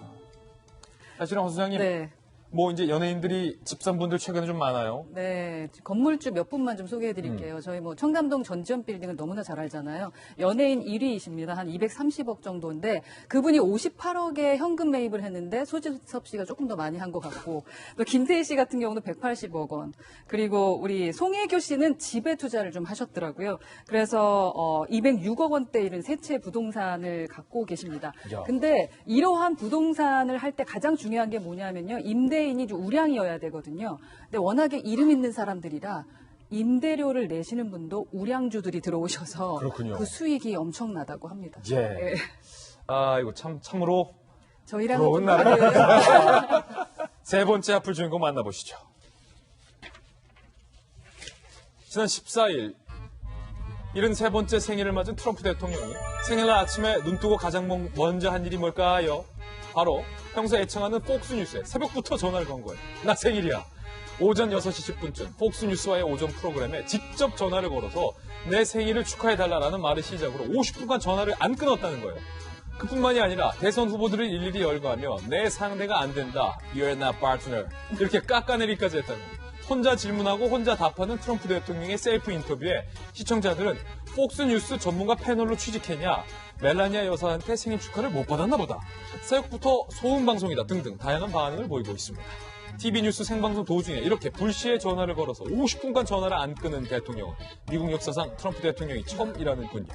사실은 황 소장님 네. 뭐 이제 연예인들이 집 산 분들 최근에 좀 많아요. 네, 건물주 몇 분만 좀 소개해드릴게요. 저희 뭐 청담동 전지현 빌딩을 너무나 잘 알잖아요. 연예인 1위이십니다. 한 230억 정도인데 그분이 58억에 현금 매입을 했는데 소지섭 씨가 조금 더 많이 한 것 같고 또 김태희 씨 같은 경우는 180억 원. 그리고 우리 송혜교 씨는 집에 투자를 좀 하셨더라고요. 그래서 206억 원대 이른 세 채 부동산을 갖고 계십니다. 야. 근데 이러한 부동산을 할 때 가장 중요한 게 뭐냐면요. 임대인이 좀 우량이어야 되거든요. 근데 워낙에 이름 있는 사람들이라 임대료를 내시는 분도 우량주들이 들어오셔서 그렇군요. 그 수익이 엄청나다고 합니다. 예. 예. 아, 이거 참으로 저희랑은 부러운 좀 다르네요. 세 번째 하플 주인공 만나보시죠. 지난 14일 73번째 생일을 맞은 트럼프 대통령이 생일날 아침에 눈 뜨고 가장 먼저 한 일이 뭘까요? 바로 평소 애청하는 폭스뉴스에 새벽부터 전화를 건 거예요. 나 생일이야. 오전 6시 10분쯤 폭스뉴스와의 오전 프로그램에 직접 전화를 걸어서 내 생일을 축하해달라는 말을 시작으로 50분간 전화를 안 끊었다는 거예요. 그뿐만이 아니라 대선 후보들을 일일이 열거하며 내 상대가 안 된다. You're not partner. 이렇게 깎아내리기까지 했다는 거예요. 혼자 질문하고 혼자 답하는 트럼프 대통령의 셀프 인터뷰에 시청자들은 폭스뉴스 전문가 패널로 취직했냐, 멜라니아 여사한테 생일 축하를 못 받았나 보다, 새벽부터 소음방송이다 등등 다양한 반응을 보이고 있습니다. TV뉴스 생방송 도중에 이렇게 불시에 전화를 걸어서 50분간 전화를 안 끊은 대통령은 미국 역사상 트럼프 대통령이 처음이라는 군요.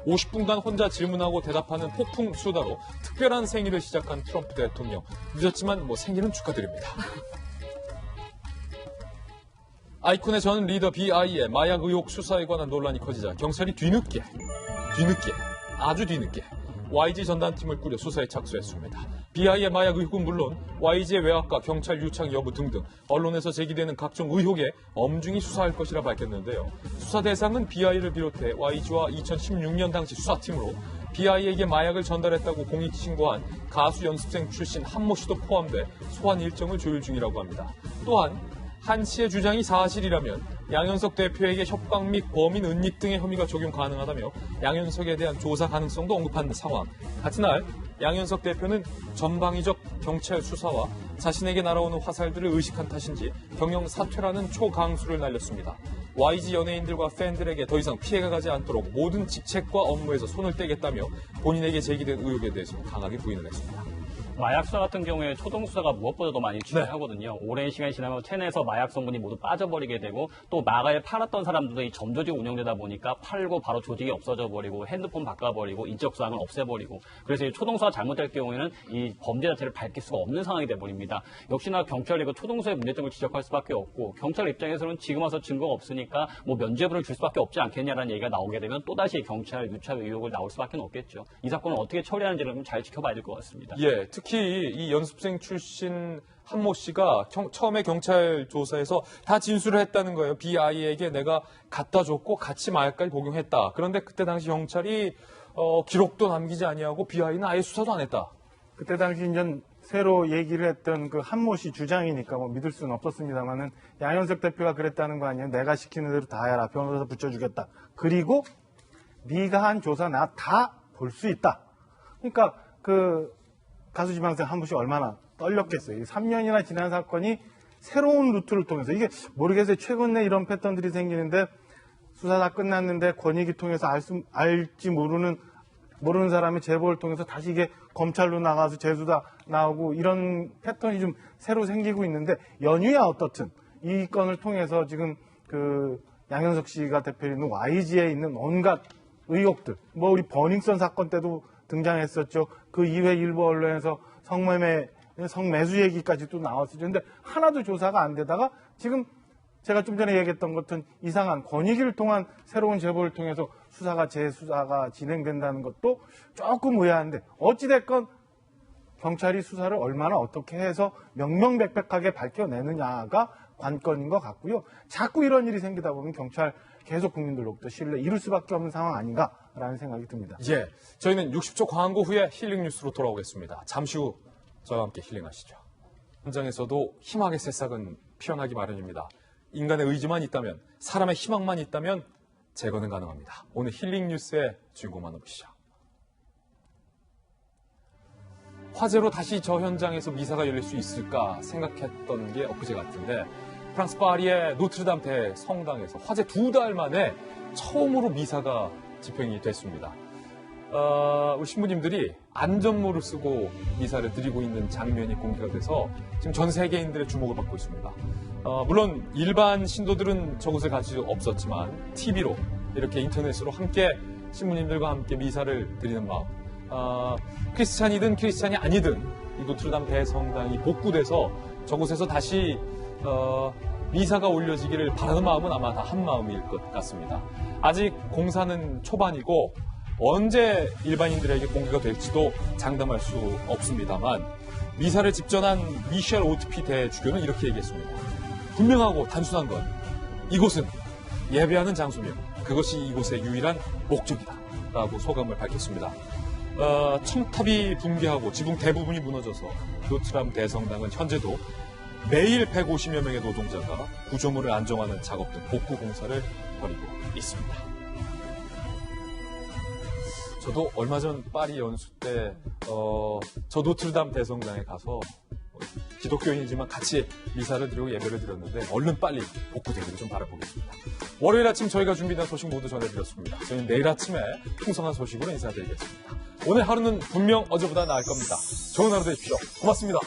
50분간 혼자 질문하고 대답하는 폭풍 수다로 특별한 생일을 시작한 트럼프 대통령. 늦었지만 생일은 축하드립니다. 아이콘의 전 리더 BI의 마약 의혹 수사에 관한 논란이 커지자 경찰이 아주 뒤늦게 YG 전담팀을 꾸려 수사에 착수했습니다. BI의 마약 의혹은 물론 YG의 외압과 경찰 유착 여부 등등 언론에서 제기되는 각종 의혹에 엄중히 수사할 것이라 밝혔는데요. 수사 대상은 BI를 비롯해 YG와 2016년 당시 수사팀으로 BI에게 마약을 전달했다고 공익신고한 가수 연습생 출신 한모 씨도 포함돼 소환 일정을 조율 중이라고 합니다. 또한 한 씨의 주장이 사실이라면 양현석 대표에게 협박 및 범인 은닉 등의 혐의가 적용 가능하다며 양현석에 대한 조사 가능성도 언급한 상황. 같은 날 양현석 대표는 전방위적 경찰 수사와 자신에게 날아오는 화살들을 의식한 탓인지 경영 사퇴라는 초강수를 날렸습니다. YG 연예인들과 팬들에게 더 이상 피해가 가지 않도록 모든 직책과 업무에서 손을 떼겠다며 본인에게 제기된 의혹에 대해서 강하게 부인을 했습니다. 마약 수사 같은 경우에 초동 수사가 무엇보다도 많이 중요하거든요. 오랜 시간이 지나면 체내에서 마약 성분이 모두 빠져버리게 되고 또 마약을 팔았던 사람들도 이 점조직 운영되다 보니까 팔고 바로 조직이 없어져 버리고 핸드폰 바꿔버리고 인적사항을 없애버리고 그래서 이 초동 수사 잘못될 경우에는 이 범죄 자체를 밝힐 수가 없는 상황이 돼버립니다. 역시나 경찰이 그 초동 수사의 문제점을 지적할 수밖에 없고 경찰 입장에서는 지금 와서 증거가 없으니까 면죄부를 줄 수밖에 없지 않겠냐라는 얘기가 나오게 되면 또다시 경찰 유착 의혹을 나올 수밖에 없겠죠. 이 사건을 어떻게 처리하는지를 좀 잘 지켜봐야 될 것 같습니다. 예, 특히 이 연습생 출신 한모 씨가 처음에 경찰 조사에서 다 진술을 했다는 거예요. BI에게 내가 갖다 줬고 같이 마약까지 복용했다. 그런데 그때 당시 경찰이 기록도 남기지 아니하고 BI는 아예 수사도 안 했다. 그때 당시 이제 새로 얘기를 했던 그 한모 씨 주장이니까 믿을 수는 없었습니다만은 양현석 대표가 그랬다는 거 아니에요. 내가 시키는 대로 다 해라. 변호사 붙여주겠다. 그리고 네가 한 조사 나 다 볼 수 있다. 그러니까 그 가수 지망생 한모 씨 얼마나 떨렸겠어요. 3년이나 지난 사건이 새로운 루트를 통해서 이게 모르겠어요. 최근에 이런 패턴들이 생기는데 수사 다 끝났는데 권익위 통해서 알지 모르는 사람이 제보를 통해서 다시 이게 검찰로 나가서 재수다 나오고 이런 패턴이 좀 새로 생기고 있는데 연유야 어떻든 이 건을 통해서 지금 그 양현석 씨가 대표에 있는 YG에 있는 온갖 의혹들 우리 버닝썬 사건 때도 등장했었죠. 그 이외 일부 언론에서 성매수 얘기까지 또 나왔었죠. 근데 하나도 조사가 안 되다가 지금 제가 좀 전에 얘기했던 것은 이상한 권익위를 통한 새로운 제보를 통해서 재수사가 진행된다는 것도 조금 의아한데 어찌됐건 경찰이 수사를 얼마나 어떻게 해서 명명백백하게 밝혀내느냐가 관건인 것 같고요. 자꾸 이런 일이 생기다 보면 경찰 계속 국민들로부터 신뢰 잃을 수밖에 없는 상황 아닌가라는 생각이 듭니다. 예, 저희는 60초 광고 후에 힐링 뉴스로 돌아오겠습니다. 잠시 후 저와 함께 힐링하시죠. 현장에서도 희망의 새싹은 피어나기 마련입니다. 인간의 의지만 있다면, 사람의 희망만 있다면 재건은 가능합니다. 오늘 힐링 뉴스의 주인공 만나보시죠. 화재로 다시 저 현장에서 미사가 열릴 수 있을까 생각했던 게 엊그제 같은데 프랑스 파리의 노트르담 대 성당에서 화재 2달 만에 처음으로 미사가 집행이 됐습니다. 우리 신부님들이 안전모를 쓰고 미사를 드리고 있는 장면이 공개가 돼서 지금 전 세계인들의 주목을 받고 있습니다. 물론 일반 신도들은 저곳에 갈 수 없었지만 TV로 이렇게 인터넷으로 함께 신부님들과 함께 미사를 드리는 마음, 크리스찬이든 크리스찬이 아니든 이 노트르담 대성당이 복구돼서 저곳에서 다시 미사가 올려지기를 바라는 마음은 아마 다 한 마음일 것 같습니다. 아직 공사는 초반이고 언제 일반인들에게 공개가 될지도 장담할 수 없습니다만 미사를 집전한 미셸 오트피 대주교는 이렇게 얘기했습니다. 분명하고 단순한 건 이곳은 예배하는 장소며 그것이 이곳의 유일한 목적이다 라고 소감을 밝혔습니다. 첨탑이 붕괴하고 지붕 대부분이 무너져서 노트람 대성당은 현재도 매일 150여 명의 노동자가 구조물을 안정하는 작업 등 복구 공사를 벌이고 있습니다. 저도 얼마 전 파리 연수 때 저 노트르담 대성당에 가서 기독교인이지만 같이 미사를 드리고 예배를 드렸는데 얼른 빨리 복구되기를 좀 바라보겠습니다. 월요일 아침 저희가 준비된 소식 모두 전해드렸습니다. 저희는 내일 아침에 풍성한 소식으로 인사드리겠습니다. 오늘 하루는 분명 어제보다 나을 겁니다. 좋은 하루 되십시오. 고맙습니다.